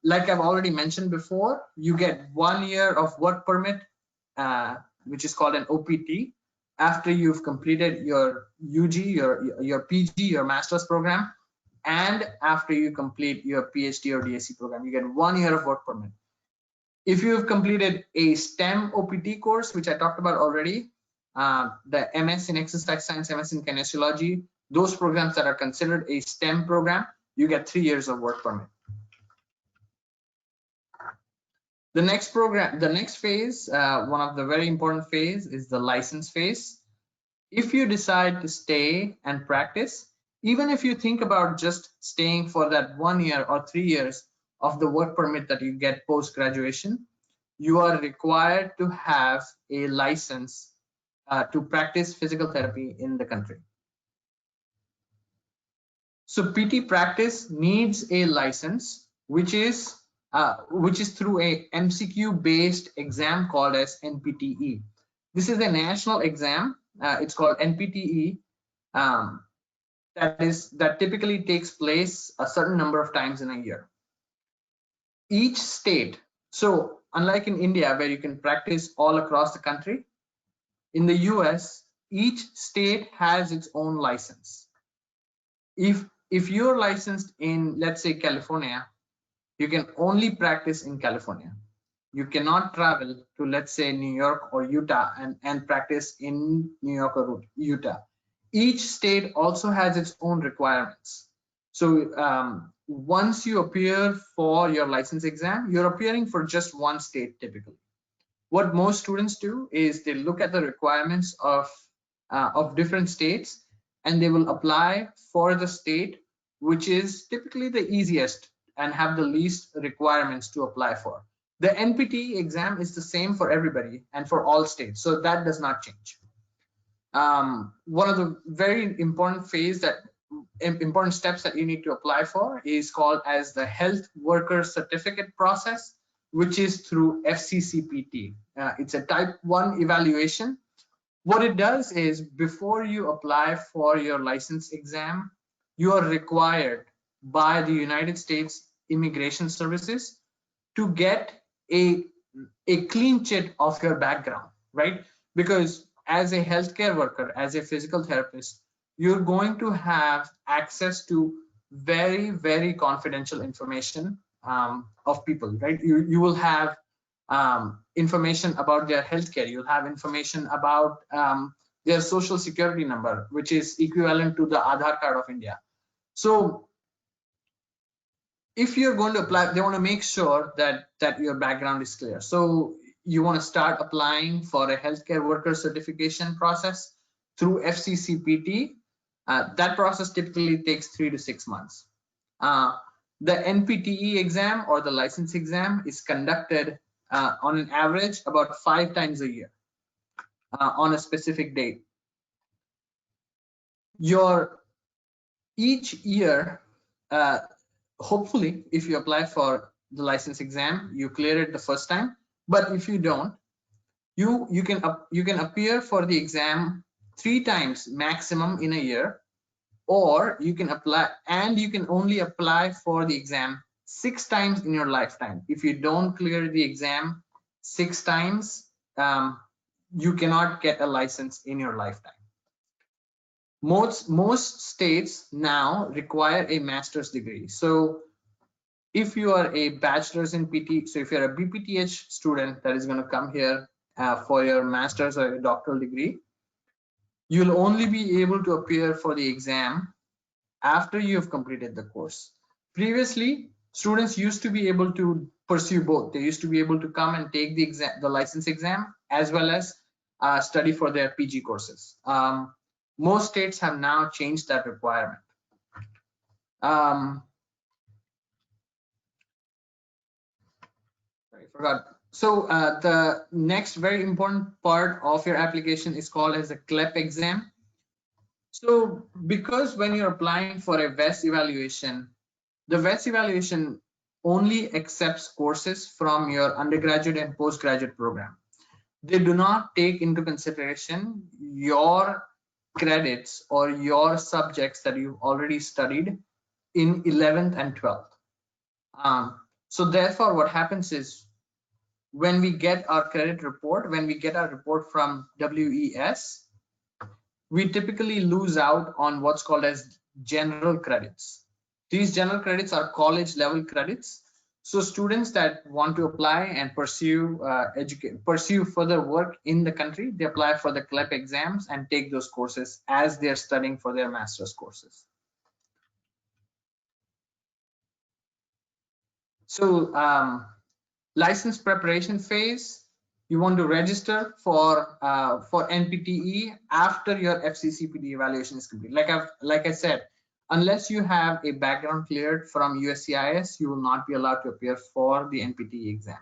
Like I've already mentioned before, you get 1 year of work permit, which is called an OPT, after you've completed your UG, your PG, your master's program, and after you complete your PhD or DSc program. You get 1 year of work permit. If you've completed a STEM OPT course, which I talked about already, the MS in exercise science, MS in kinesiology, those programs that are considered a STEM program, you get 3 years of work permit. The next phase, one of the very important phase, is the license phase. If you decide to stay and practice, even if you think about just staying for that 1 year or 3 years of the work permit that you get post-graduation, you are required to have a license to practice physical therapy in the country. So PT practice needs a license, which is through a MCQ based exam called as NPTE. This is a national exam. It's called NPTE. That typically takes place a certain number of times in a year. Each state, so unlike in India where you can practice all across the country, in the US, each state has its own license. If you're licensed in, let's say, California, you can only practice in California. You cannot travel to, let's say, New York or Utah and practice in New York or Utah. Each state also has its own requirements. So once you appear for your license exam, you're appearing for just one state typically. What most students do is they look at the requirements of different states, and they will apply for the state which is typically the easiest and have the least requirements to apply for. The NPTE exam is the same for everybody and for all states, so that does not change. One of the very important steps that you need to apply for is called as the Health Worker Certificate process, which is through FCCPT. It's a type 1 evaluation. What it does is, before you apply for your license exam, you are required by the United States Immigration Services to get a clean chit of your background, right? Because as a healthcare worker, as a physical therapist, you're going to have access to very, very confidential information of people, right? You will have information about their healthcare. You'll have information about their social security number, which is equivalent to the Aadhaar card of India. So if you're going to apply, they want to make sure that your background is clear. So you want to start applying for a healthcare worker certification process through FCCPT. That process typically takes 3 to 6 months. The NPTE exam or the license exam is conducted on an average about 5 times a year on a specific date. Each year, hopefully, if you apply for the license exam, you clear it the first time. But if you don't, you can appear for the exam 3 times maximum in a year, or you can apply, and you can only apply for the exam 6 times in your lifetime. If you don't clear the exam 6 times, you cannot get a license in your lifetime. Most states now require a master's degree. So if you are a bachelor's in PT, so if you're a BPTH student that is going to come here for your master's or your doctoral degree, you'll only be able to appear for the exam after you have completed the course. Previously, students used to be able to pursue both. They used to be able to come and take the license exam as well as study for their PG courses. Most states have now changed that requirement. I forgot. So the next very important part of your application is called as a CLEP exam. So because when you're applying for a VES evaluation, the VES evaluation only accepts courses from your undergraduate and postgraduate program. They do not take into consideration your credits or your subjects that you've already studied in 11th and 12th. So therefore, what happens is, when we get our credit report, when we get our report from WES, we typically lose out on what's called as general credits. These general credits are college level credits. So students that want to apply and pursue further work in the country, they apply for the CLEP exams and take those courses as they're studying for their master's courses. So license preparation phase, you want to register for NPTE after your FCCPT evaluation is complete. Like I said, unless you have a background cleared from USCIS, you will not be allowed to appear for the NPTE exam.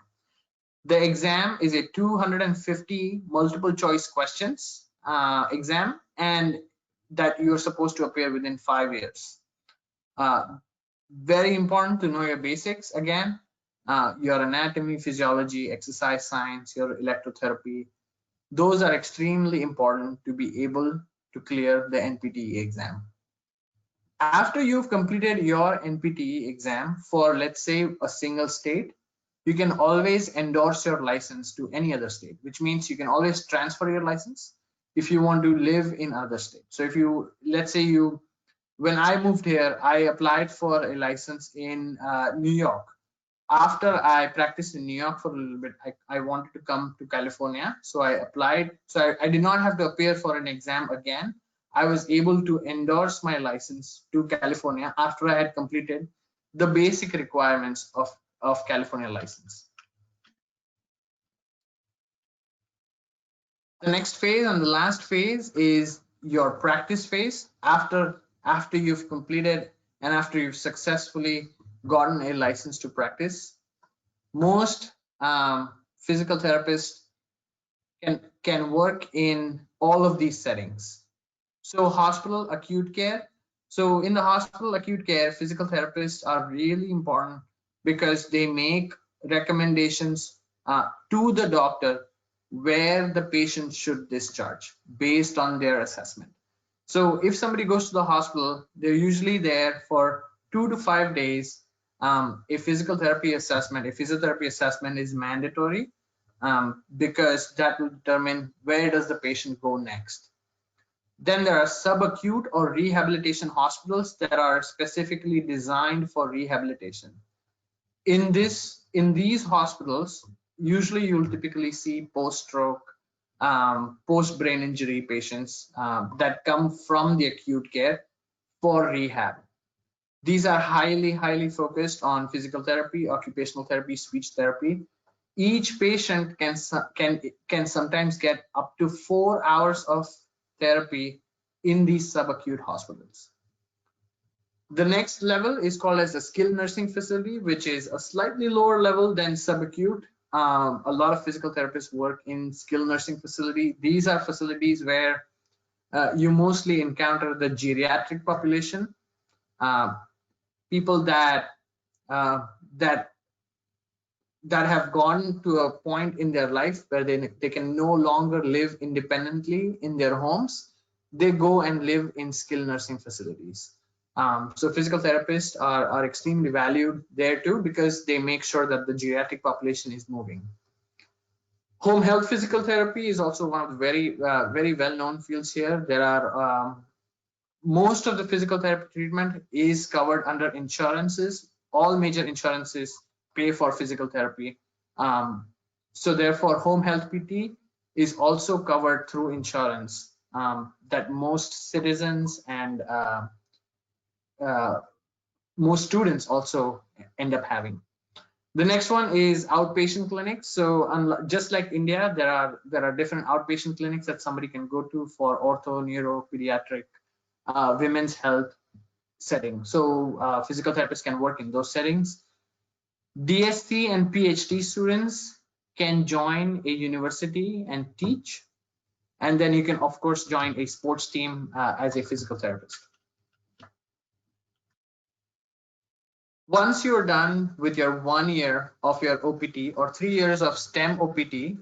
The exam is a 250 multiple choice questions exam, and that you're supposed to appear within 5 years. Very important to know your basics again, your anatomy, physiology, exercise science, your electrotherapy. Those are extremely important to be able to clear the NPTE exam. After you've completed your NPTE exam for, let's say, a single state, you can always endorse your license to any other state, which means you can always transfer your license if you want to live in other states. So if you, let's say when I moved here, I applied for a license in New York. After I practiced in New York for a little bit, I wanted to come to California. So I applied. So I did not have to appear for an exam again. I was able to endorse my license to California after I had completed the basic requirements of California license. The next phase and the last phase is your practice phase. After you've completed and after you've successfully gotten a license to practice, most physical therapists can work in all of these settings. So hospital acute care. So in the hospital acute care, physical therapists are really important because they make recommendations to the doctor where the patient should discharge based on their assessment. So if somebody goes to the hospital, they're usually there for 2 to 5 days. A physical therapy assessment, a physiotherapy assessment is mandatory because that will determine where does the patient go next. Then there are subacute or rehabilitation hospitals that are specifically designed for rehabilitation. In these hospitals, usually you'll typically see post-stroke, post-brain injury patients that come from the acute care for rehab. These are highly focused on physical therapy, occupational therapy, speech therapy. Each patient can sometimes get up to 4 hours of therapy in these subacute hospitals. The next level is called as a skilled nursing facility, which is a slightly lower level than subacute. A lot of physical therapists work in skilled nursing facility. These are facilities where you mostly encounter the geriatric population, people that have gone to a point in their life where they can no longer live independently in their homes. They go and live in skilled nursing facilities. So physical therapists are extremely valued there too because they make sure that the geriatric population is moving. Home health physical therapy is also one of the very well-known fields here. There are most of the physical therapy treatment is covered under insurances. All major insurances pay for physical therapy. So therefore, home health PT is also covered through insurance that most citizens and most students also end up having. The next one is outpatient clinics. So just like India, there are different outpatient clinics that somebody can go to for ortho, neuro, pediatric, women's health setting. So physical therapists can work in those settings. DSc and PhD students can join a university and teach. And then you can, of course, join a sports team as a physical therapist. Once you're done with your 1 year of your OPT or 3 years of STEM OPT,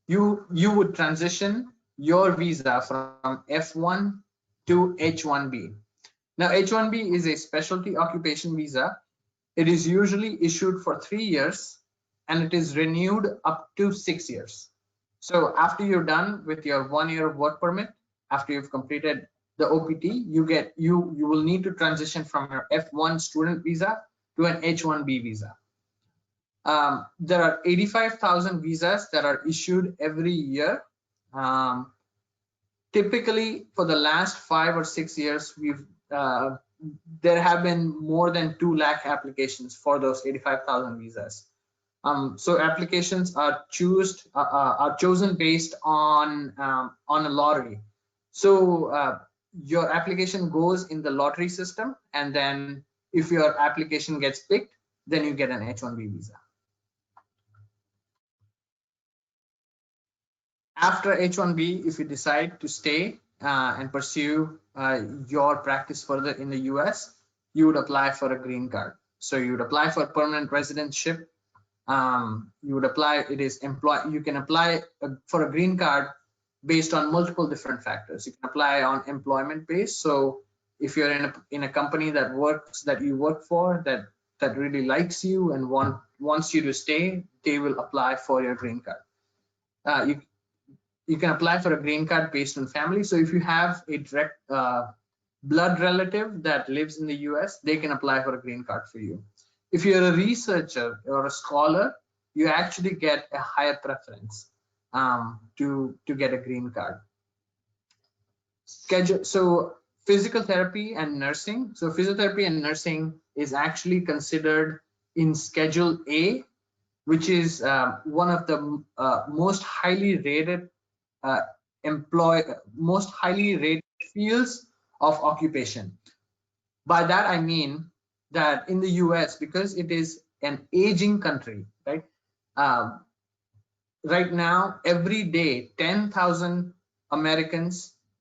you would transition your visa from F1 to H1B. Now, H1B is a specialty occupation visa. It is usually issued for 3 years and it is renewed up to 6 years. So after you're done with your 1 year of work permit, after you've completed the OPT, you will need to transition from your F1 student visa to an H1B visa. There are 85,000 visas that are issued every year. Typically, for the last 5 or 6 years, there have been more than 2 lakh applications for those 85,000 visas. So applications are chosen based on a lottery. So your application goes in the lottery system, and then if your application gets picked, then you get an H1B visa. After H1B, if you decide to stay and pursue your practice further in the US, you would apply for a green card. So you would apply for permanent residentship. You would apply, you can apply for a green card based on multiple different factors. You can apply on employment base. So if you're in a company that you work for that really likes you and wants you to stay, they will apply for your green card. You can apply for a green card based on family. So if you have a direct blood relative that lives in the US, they can apply for a green card for you. If you're a researcher or a scholar, you actually get a higher preference to get a green card. So physical therapy and nursing. So physiotherapy and nursing is actually considered in Schedule A, which is one of the most highly rated fields of occupation. By that I mean that in the US, because it is an aging country, right? Right now, every day, 10,000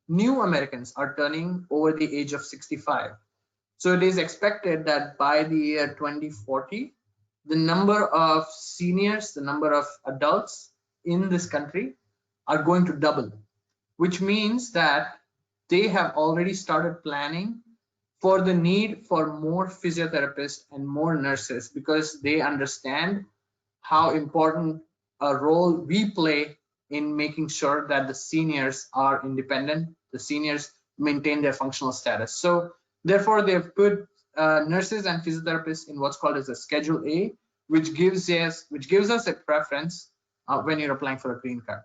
new Americans are turning over the age of 65. So it is expected that by the year 2040, the number of seniors, the number of adults in this country are going to double, which means that they have already started planning for the need for more physiotherapists and more nurses, because they understand how important a role we play in making sure that the seniors are independent, the seniors maintain their functional status. So therefore, they've put nurses and physiotherapists in what's called as a Schedule A, which gives us a preference when you're applying for a green card.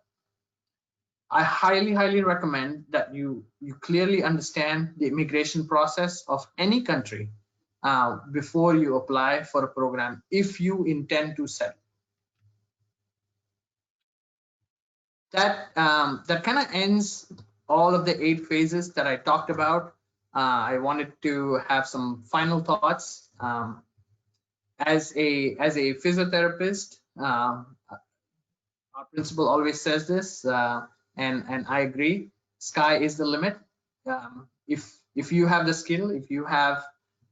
I highly recommend that you clearly understand the immigration process of any country before you apply for a program if you intend to settle. That kind of ends all of the 8 phases that I talked about. I wanted to have some final thoughts. As a physiotherapist, our principal always says this, and I agree. Sky is the limit. If you have the skill, if you have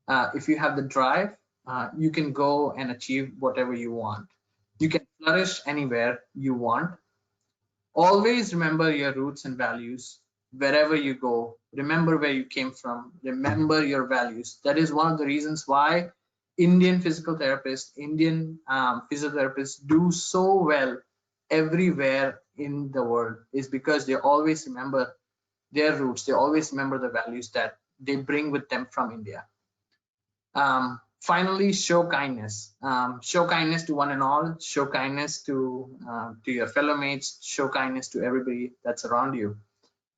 the drive, you can go and achieve whatever you want. You can flourish anywhere you want. Always remember your roots and values wherever you go. Remember where you came from. Remember your values. That is one of the reasons why Indian physical therapists, Indian physiotherapists do so well everywhere in the world, is because they always remember their roots. They always remember the values that they bring with them from India. Finally, show kindness. Show kindness to one and all. Show kindness to your fellow mates. Show kindness to everybody that's around you.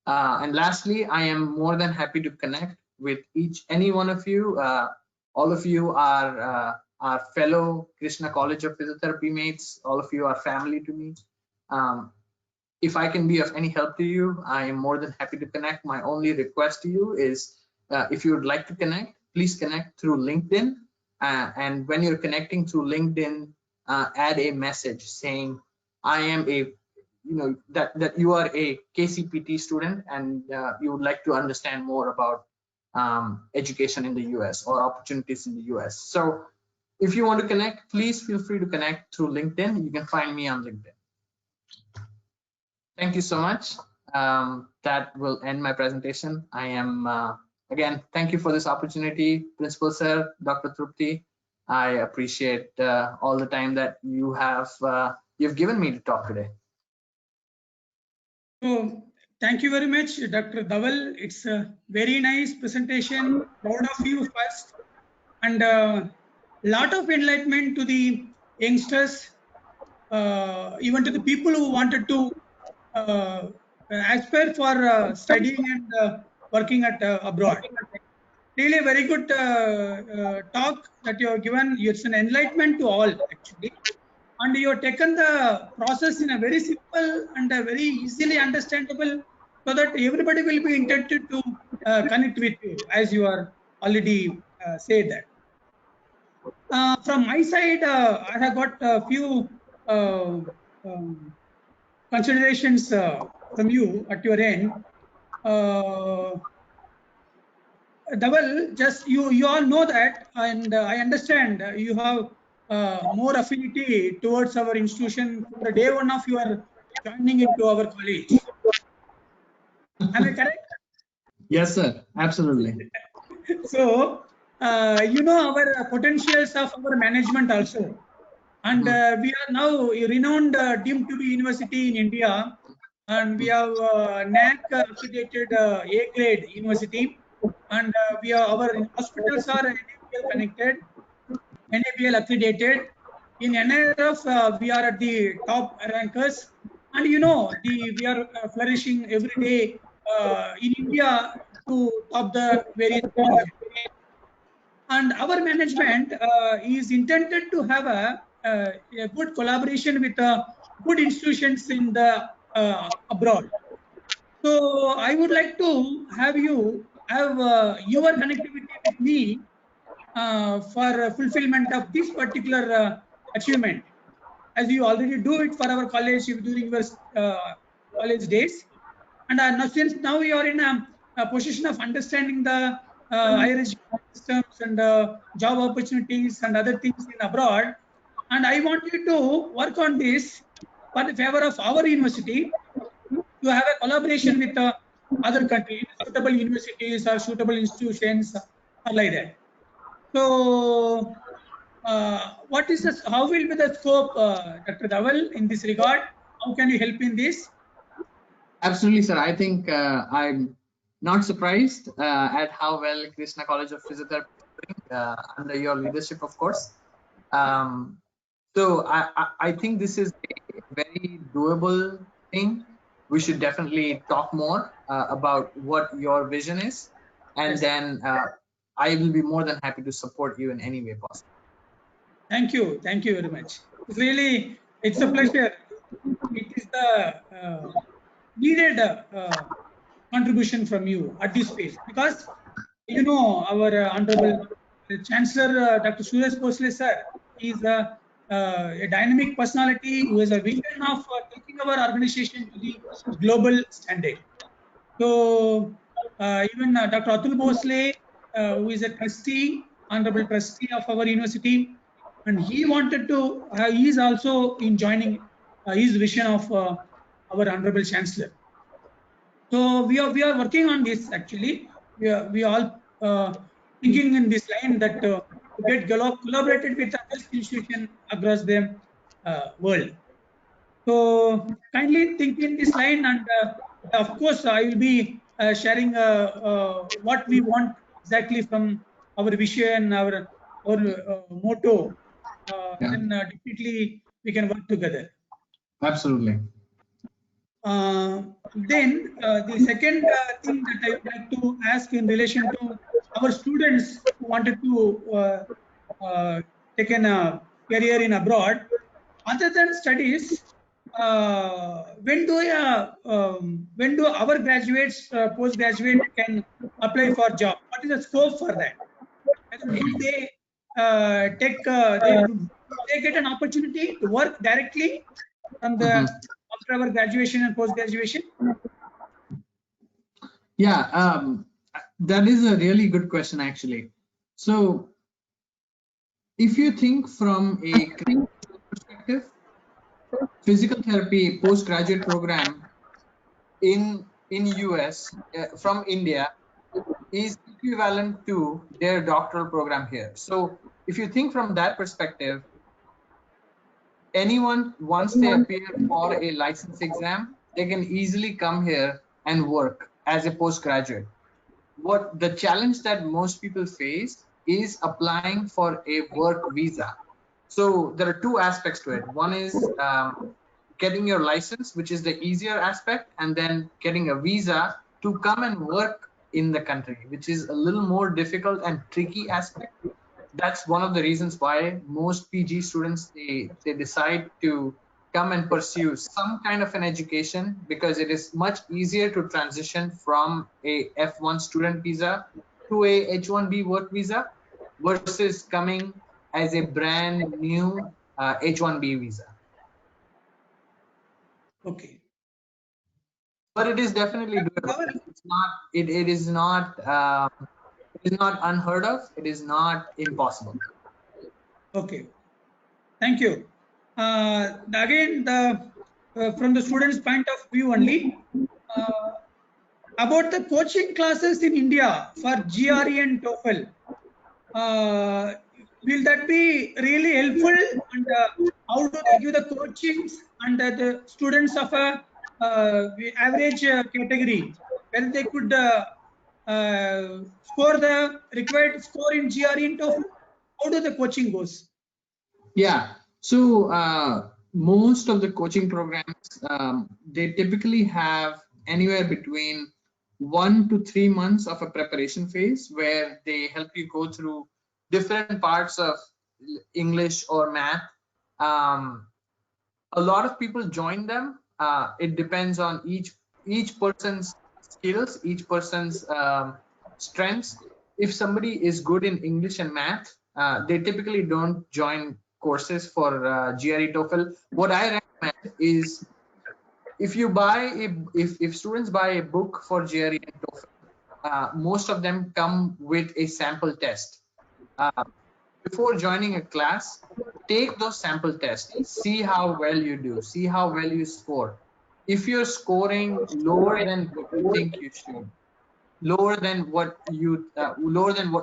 And lastly, I am more than happy to connect with any one of you. All of you are fellow Krishna College of Physiotherapy mates. All of you are family to me. If I can be of any help to you, I am more than happy to connect. My only request to you is, if you would like to connect, please connect through LinkedIn. And when you're connecting through LinkedIn, add a message saying, I am that you are a KCPT student and you would like to understand more about education in the US or opportunities in the US. So if you want to connect, please feel free to connect through LinkedIn. You can find me on LinkedIn. Thank you so much. That will end my presentation. I am, again, thank you for this opportunity, Principal Sir, Dr. Trupti. I appreciate all the time that you've given me to talk today. So thank you very much, Dr. DhaWAL. It's a very nice presentation. Proud of you first, and lot of enlightenment to the youngsters, even to the people who wanted to aspire for studying and working at abroad. Really a very good talk that you have given. It's an enlightenment to all actually. And you have taken the process in a very simple and a very easily understandable, so that everybody will be intended to connect with you, as you are already said that. From my side, I have got a few considerations from you at your end. Dhaval, just you all know that, and I understand you have more affinity towards our institution from the day one of your joining into our college. Am I correct? Yes, sir. Absolutely. So, you know our potentials of our management also. And we are now a renowned deemed to be university in India. And we have NAC accredited A grade university. And we are, our hospitals are NABL connected, NABL accredited. In NIRF, we are at the top rankers. And you know, we are flourishing every day in India to top the various colleges. And our management is intended to have a good collaboration with good institutions in the abroad. So I would like to have you have your connectivity with me for fulfillment of this particular achievement, as you already do it for our college during your college days. And now, since now you are in a position of understanding the higher education systems and job opportunities and other things in abroad, and I want you to work on this for the favor of our university to have a collaboration with other countries, suitable universities or suitable institutions or like that. So, what is this? How will be the scope, Dr. Dhaval, in this regard? How can you help in this? Absolutely, sir. I think I'm not surprised at how well Krishna College of Physiotherapy is doing under your leadership, of course. So I think this is a very doable thing. We should definitely talk more about what your vision is, and Yes. then I will be more than happy to support you in any way possible. Thank you. Thank you very much. It's really, it's a pleasure. It is the needed contribution from you at this phase, because you know our honorable Chancellor Dr. Suresh Bhosle sir is a dynamic personality who has a vision of taking our organization to the global standard. So even Dr. Atul Bhosle, who is a trustee, honorable trustee of our university, and he wanted to, he is also in joining his vision of our honorable chancellor. So we are working on this actually. We are all thinking in this line that to get collaborated with the best institution across the world. So kindly think in this line, and of course I will be sharing what we want exactly from our vision, our motto. Then definitely we can work together. Absolutely. Then the second thing that I would like to ask in relation to our students who wanted to take a career in abroad, other than studies, when do our graduates, postgraduate can apply for job? What is the scope for that? Do they they get an opportunity to work directly from the after our graduation and post graduation? Yeah, that is a really good question, actually. So, if you think from a perspective, physical therapy postgraduate program in US from India is equivalent to their doctoral program here. So, if you think from that perspective, anyone, once they appear for a license exam, they can easily come here and work as a postgraduate. What the challenge that most people face is applying for a work visa. So there are two aspects to it. One is getting your license, which is the easier aspect, and then getting a visa to come and work in the country, which is a little more difficult and tricky aspect. That's one of the reasons why most PG students, they decide to come and pursue some kind of an education, because it is much easier to transition from a F1 student visa to a H1B work visa versus coming as a brand new H1B visa. Okay. But it is definitely doable. It's not. It is not is not unheard of. It is not impossible. Okay, thank you. Again, from the student's point of view only, about the coaching classes in India for GRE and TOEFL, will that be really helpful? And how do they give the coachings and the students of a average category, whether they could score the required score in GRE and TOEFL? How do the coaching goes? Yeah. So most of the coaching programs, they typically have anywhere between 1 to 3 months of a preparation phase where they help you go through different parts of English or math. A lot of people join them. It depends on each person's skills, each person's strengths. If somebody is good in English and math, they typically don't join courses for GRE TOEFL. What I recommend is if students buy a book for GRE and TOEFL, most of them come with a sample test. Before joining a class, take those sample tests, see how well you do, see how well you score. If you're scoring lower than what you think you should, lower than what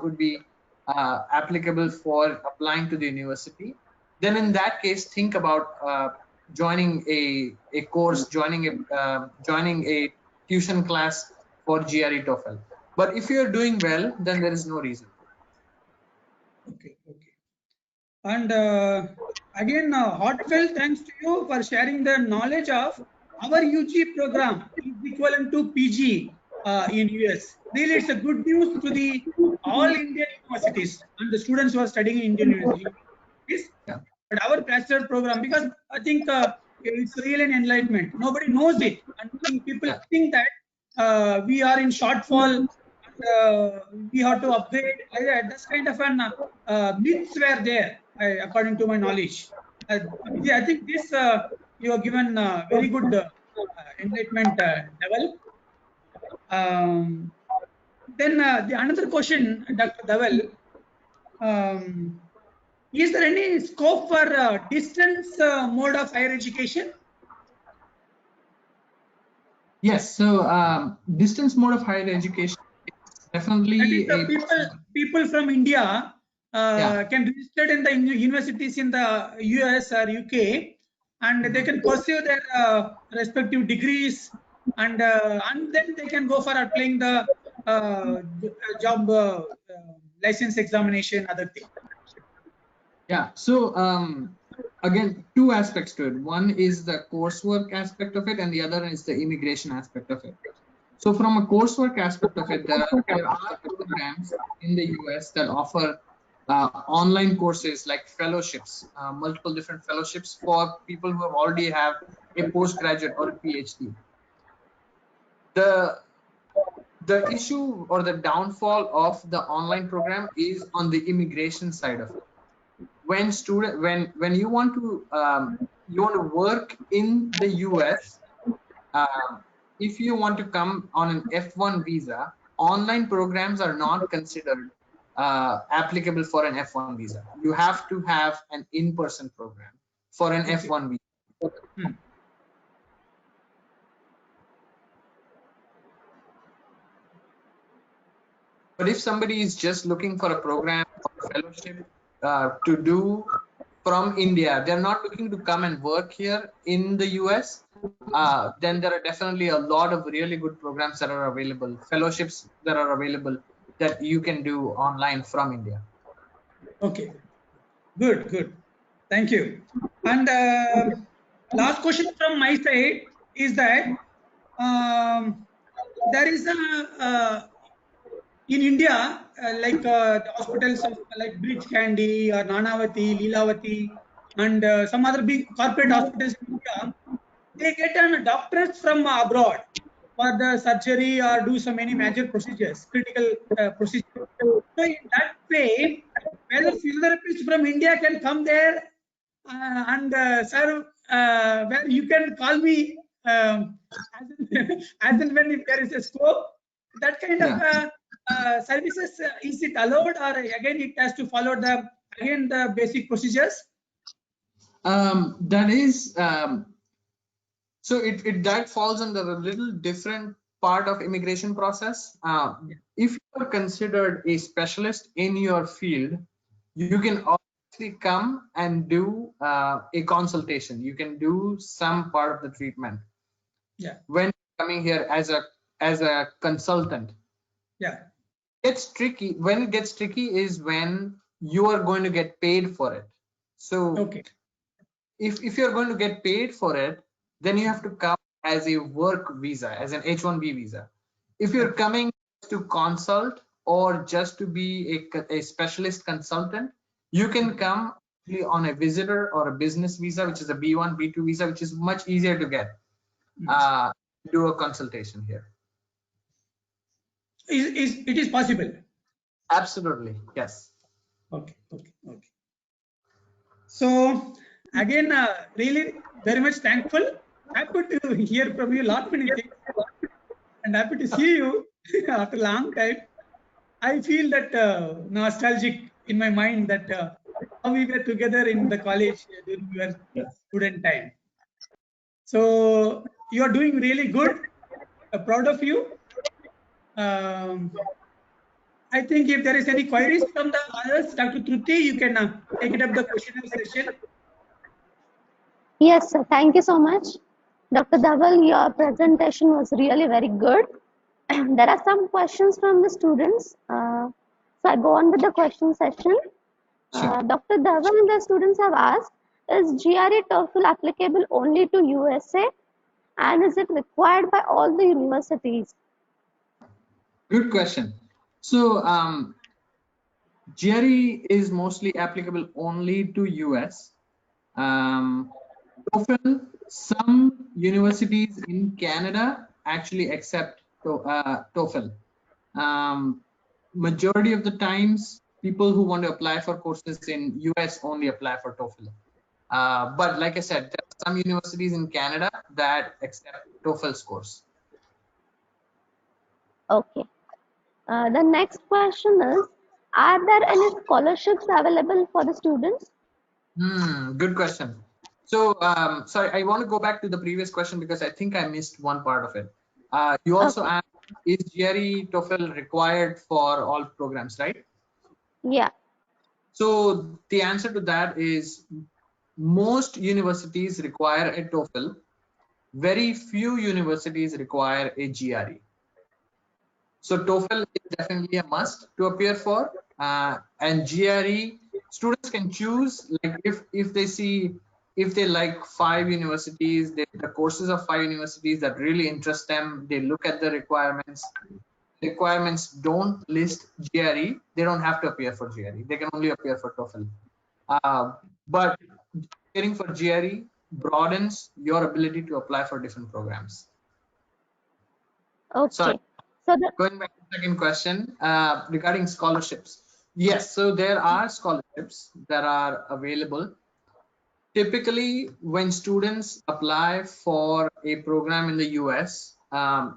would be applicable for applying to the university, then in that case, think about joining a course, joining a tuition class for GRE TOEFL. But if you're doing well, then there is no reason. Okay, okay. And again, heartfelt thanks to you for sharing the knowledge of our UG program is equivalent to PG in US. Really, it's a good news to the all Indian universities and the students who are studying in Indian universities. Yeah. But our bachelor program, because I think it's really an enlightenment. Nobody knows it, and people think that we are in shortfall. We have to upgrade. That's kind of an myths were there, according to my knowledge. Yeah, I think this you have given very good enlightenment level. Then the another question, Dr. Dhaval, is there any scope for distance mode of higher education? Yes. So distance mode of higher education is definitely That is people from India can register in the universities in the US or UK, and they can pursue their respective degrees, and then they can go for applying the job license examination, other thing. Yeah. So again, two aspects to it. One is the coursework aspect of it, and the other is the immigration aspect of it. So from a coursework aspect of it, there are programs in the US that offer online courses like fellowships, multiple different fellowships for people who have already have a postgraduate or a PhD. The issue or the downfall of the online program is on the immigration side of it. When you want to work in the US, if you want to come on an F1 visa, online programs are not considered applicable for an F1 visa. You have to have an in-person program for an F1 visa. But if somebody is just looking for a program or a fellowship to do from India, they're not looking to come and work here in the US, then there are definitely a lot of really good programs that are available, fellowships that are available that you can do online from India. Okay, good, good. Thank you. And last question from my side is that there is a in India, the hospitals of like Bridge Candy or Nanavati, Leelavati, and some other big corporate hospitals in India, they get doctors from abroad for the surgery or do so many major procedures, critical procedures. So in that way, whether physiotherapists from India can come there and serve, where you can call me as and when if there is a scope, that kind of services, is it allowed, or again it has to follow the basic procedures? That is so that falls under a little different part of immigration process. If you are considered a specialist in your field, you can obviously come and do a consultation. You can do some part of the treatment. Yeah. When coming here as a consultant. Yeah. It's tricky. When it gets tricky is when you are going to get paid for it. So okay. If you're going to get paid for it, then you have to come as a work visa, as an H1B visa. If you're coming to consult or just to be a specialist consultant, you can come on a visitor or a business visa, which is a B1, B2 visa, which is much easier to get. Do a consultation here. It is possible? Absolutely, yes. Okay. So again, really very much thankful. Happy to hear from you a lot many things, and happy to see you after a long time. I feel that nostalgic in my mind that how we were together in the college during your student time. So you are doing really good. Proud of you. I think if there is any queries from the others, Dr. Truti, you can take it up the questionnaire session. Yes, sir. Thank you so much. Dr. Dhawal, your presentation was really very good. There are some questions from the students. So I go on with the question session. Dr. Dhawal and the students have asked, is GRE TOEFL applicable only to USA? And is it required by all the universities? Good question. So GRE is mostly applicable only to US. TOEFL, some universities in Canada actually accept TOEFL. Majority of the times, people who want to apply for courses in US only apply for TOEFL. But like I said, there are some universities in Canada that accept TOEFL scores. Okay. The next question is, are there any scholarships available for the students? Good question. So, sorry, I want to go back to the previous question because I think I missed one part of it. You also asked, is GRE TOEFL required for all programs, right? Yeah. So the answer to that is most universities require a TOEFL. Very few universities require a GRE. So TOEFL is definitely a must to appear for, and GRE students can choose, like if they like 5 universities, the courses of 5 universities that really interest them, they look at the requirements. The requirements don't list GRE, they don't have to appear for GRE. They can only appear for TOEFL. But appearing for GRE broadens your ability to apply for different programs. Okay. Sorry. So going back to the second question regarding scholarships. Yes, so there are scholarships that are available. Typically, when students apply for a program in the US,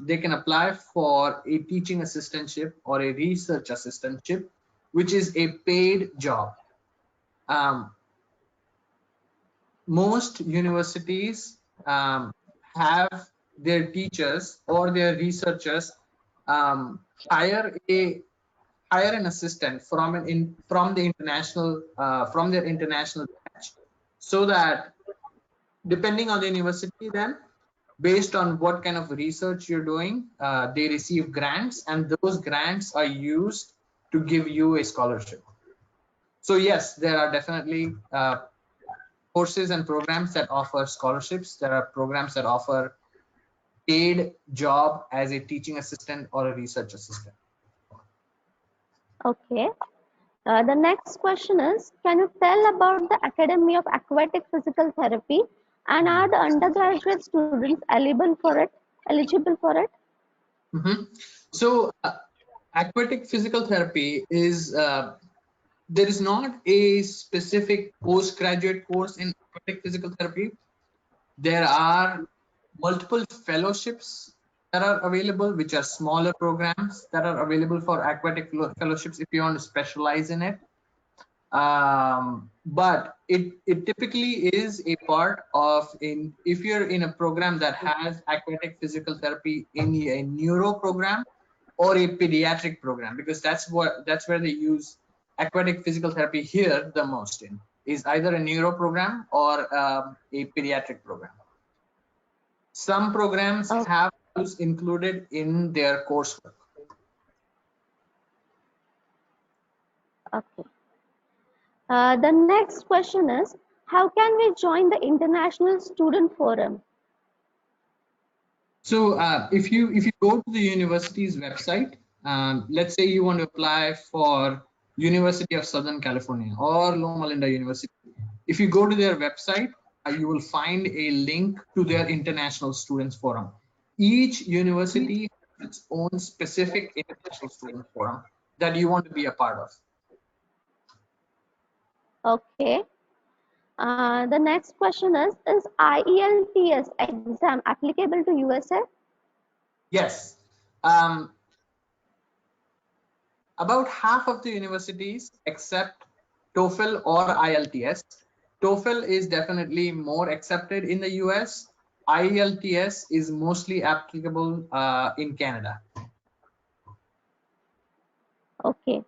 they can apply for a teaching assistantship or a research assistantship, which is a paid job. Most universities have their teachers or their researchers hire an assistant from the international from their international batch, so that depending on the university, then based on what kind of research you're doing, they receive grants, and those grants are used to give you a scholarship. So yes, there are definitely courses and programs that offer scholarships. There are programs that offer paid job as a teaching assistant or a research assistant. okay. The next question is, can you tell about the Academy of Aquatic Physical Therapy, and are the undergraduate students eligible for it? So aquatic physical therapy is there is not a specific postgraduate course in aquatic physical therapy. There are multiple fellowships that are available, which are smaller programs that are available for aquatic fellowships if you want to specialize in it. But it typically is a part of if you're in a program that has aquatic physical therapy in a neuro program or a pediatric program, because that's where they use aquatic physical therapy here the most in, is either a neuro program or a pediatric program. Some programs have those included in their coursework. Okay. The next question is, how can we join the International Student Forum? So if you go to the university's website, let's say you want to apply for University of Southern California or Loma Linda University. If you go to their website, you will find a link to their International Students Forum. Each university has its own specific International Student Forum that you want to be a part of. Okay. The next question is IELTS exam applicable to USA? Yes. About half of the universities accept TOEFL or IELTS. TOEFL is definitely more accepted in the US. IELTS is mostly applicable in Canada. Okay.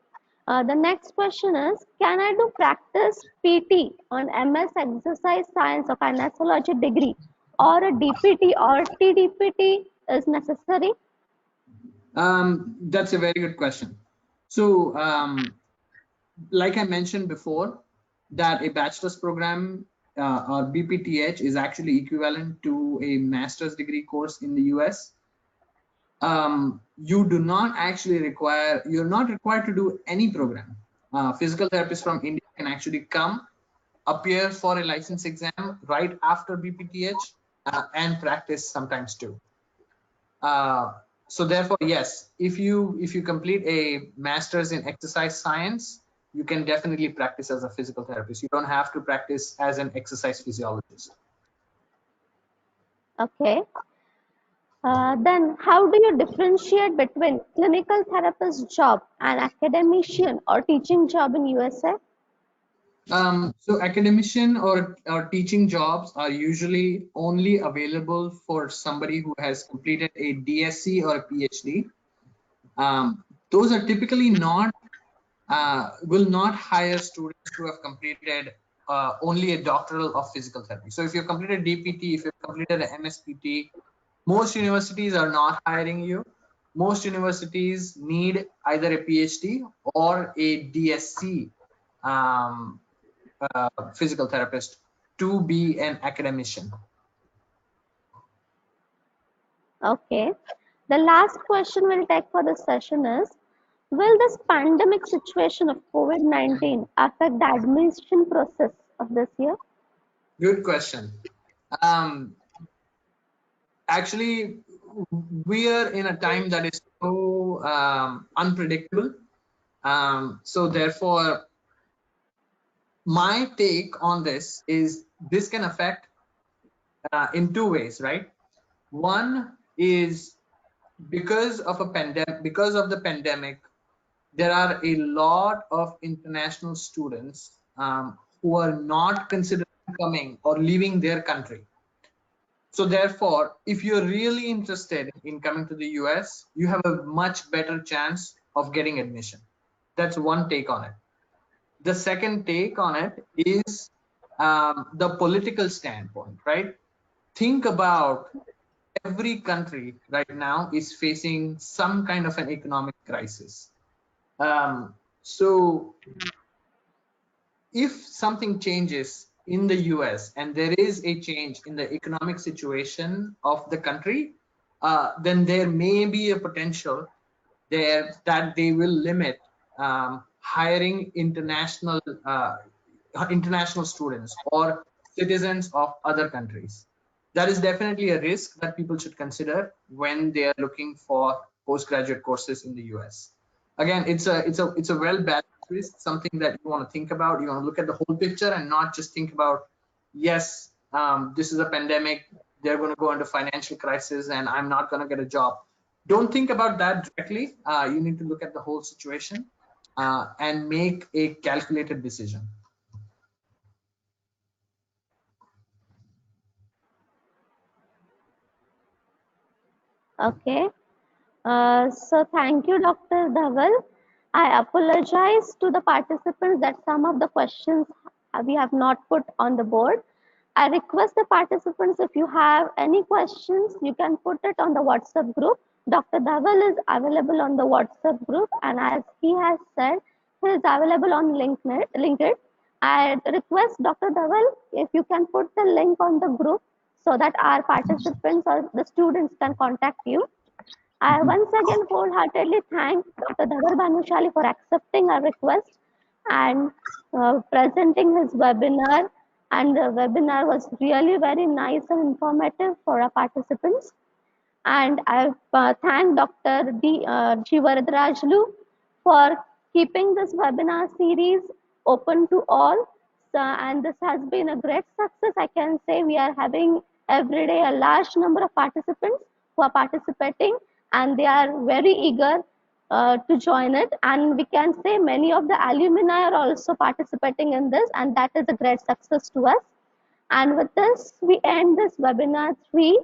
The next question is, can I do practice PT on MS Exercise Science or Kinesiology degree, or a DPT or TDPT is necessary? That's a very good question. So, like I mentioned before, that a bachelor's program or BPTH is actually equivalent to a master's degree course in the US. You do not actually you're not required to do any program. Physical therapists from India can actually come, appear for a license exam right after BPTH and practice sometimes too. So therefore, yes, if you complete a master's in exercise science, you can definitely practice as a physical therapist. You don't have to practice as an exercise physiologist. Okay. Then how do you differentiate between clinical therapist job and academician or teaching job in USA? So academician or teaching jobs are usually only available for somebody who has completed a DSc or a PhD. Those are typically will not hire students who have completed only a doctoral of physical therapy. So if you've completed DPT, if you've completed an MSPT, most universities are not hiring you. Most universities need either a PhD or a DSc physical therapist to be an academician. Okay. The last question we'll take for this session is, will this pandemic situation of COVID-19 affect the admission process of this year? Good question. Actually, we are in a time that is so unpredictable. So therefore, my take on this is this can affect in two ways, right? One is because of the pandemic, there are a lot of international students who are not considering coming or leaving their country. So therefore, if you're really interested in coming to the US, you have a much better chance of getting admission. That's one take on it. The second take on it is the political standpoint, right? Think about every country right now is facing some kind of an economic crisis. So if something changes in the US and there is a change in the economic situation of the country, then there may be a potential there that they will limit hiring international students or citizens of other countries. That is definitely a risk that people should consider when they are looking for postgraduate courses in the US. Again, it's a well balanced risk, something that you want to think about. You want to look at the whole picture and not just think about, yes, this is a pandemic, they're going to go into financial crisis and I'm not going to get a job. Don't think about that directly. You need to look at the whole situation and make a calculated decision. Okay. So thank you, Dr. Dhaval. I apologize to the participants that some of the questions we have not put on the board. I request the participants, if you have any questions, you can put it on the WhatsApp group. Dr. Dhaval is available on the WhatsApp group, and as he has said, he is available on LinkedIn. I request Dr. Dhaval if you can put the link on the group so that our participants or the students can contact you. I once again wholeheartedly thank Dr. DhaWAL BHANUSHALI for accepting our request and presenting his webinar. And the webinar was really very nice and informative for our participants. And I thank Dr. G. Varadarajlu for keeping this webinar series open to all. So, and this has been a great success. I can say we are having every day a large number of participants who are participating, and they are very eager to join it. And we can say many of the alumni are also participating in this, and that is a great success to us. And with this, we end this webinar 3.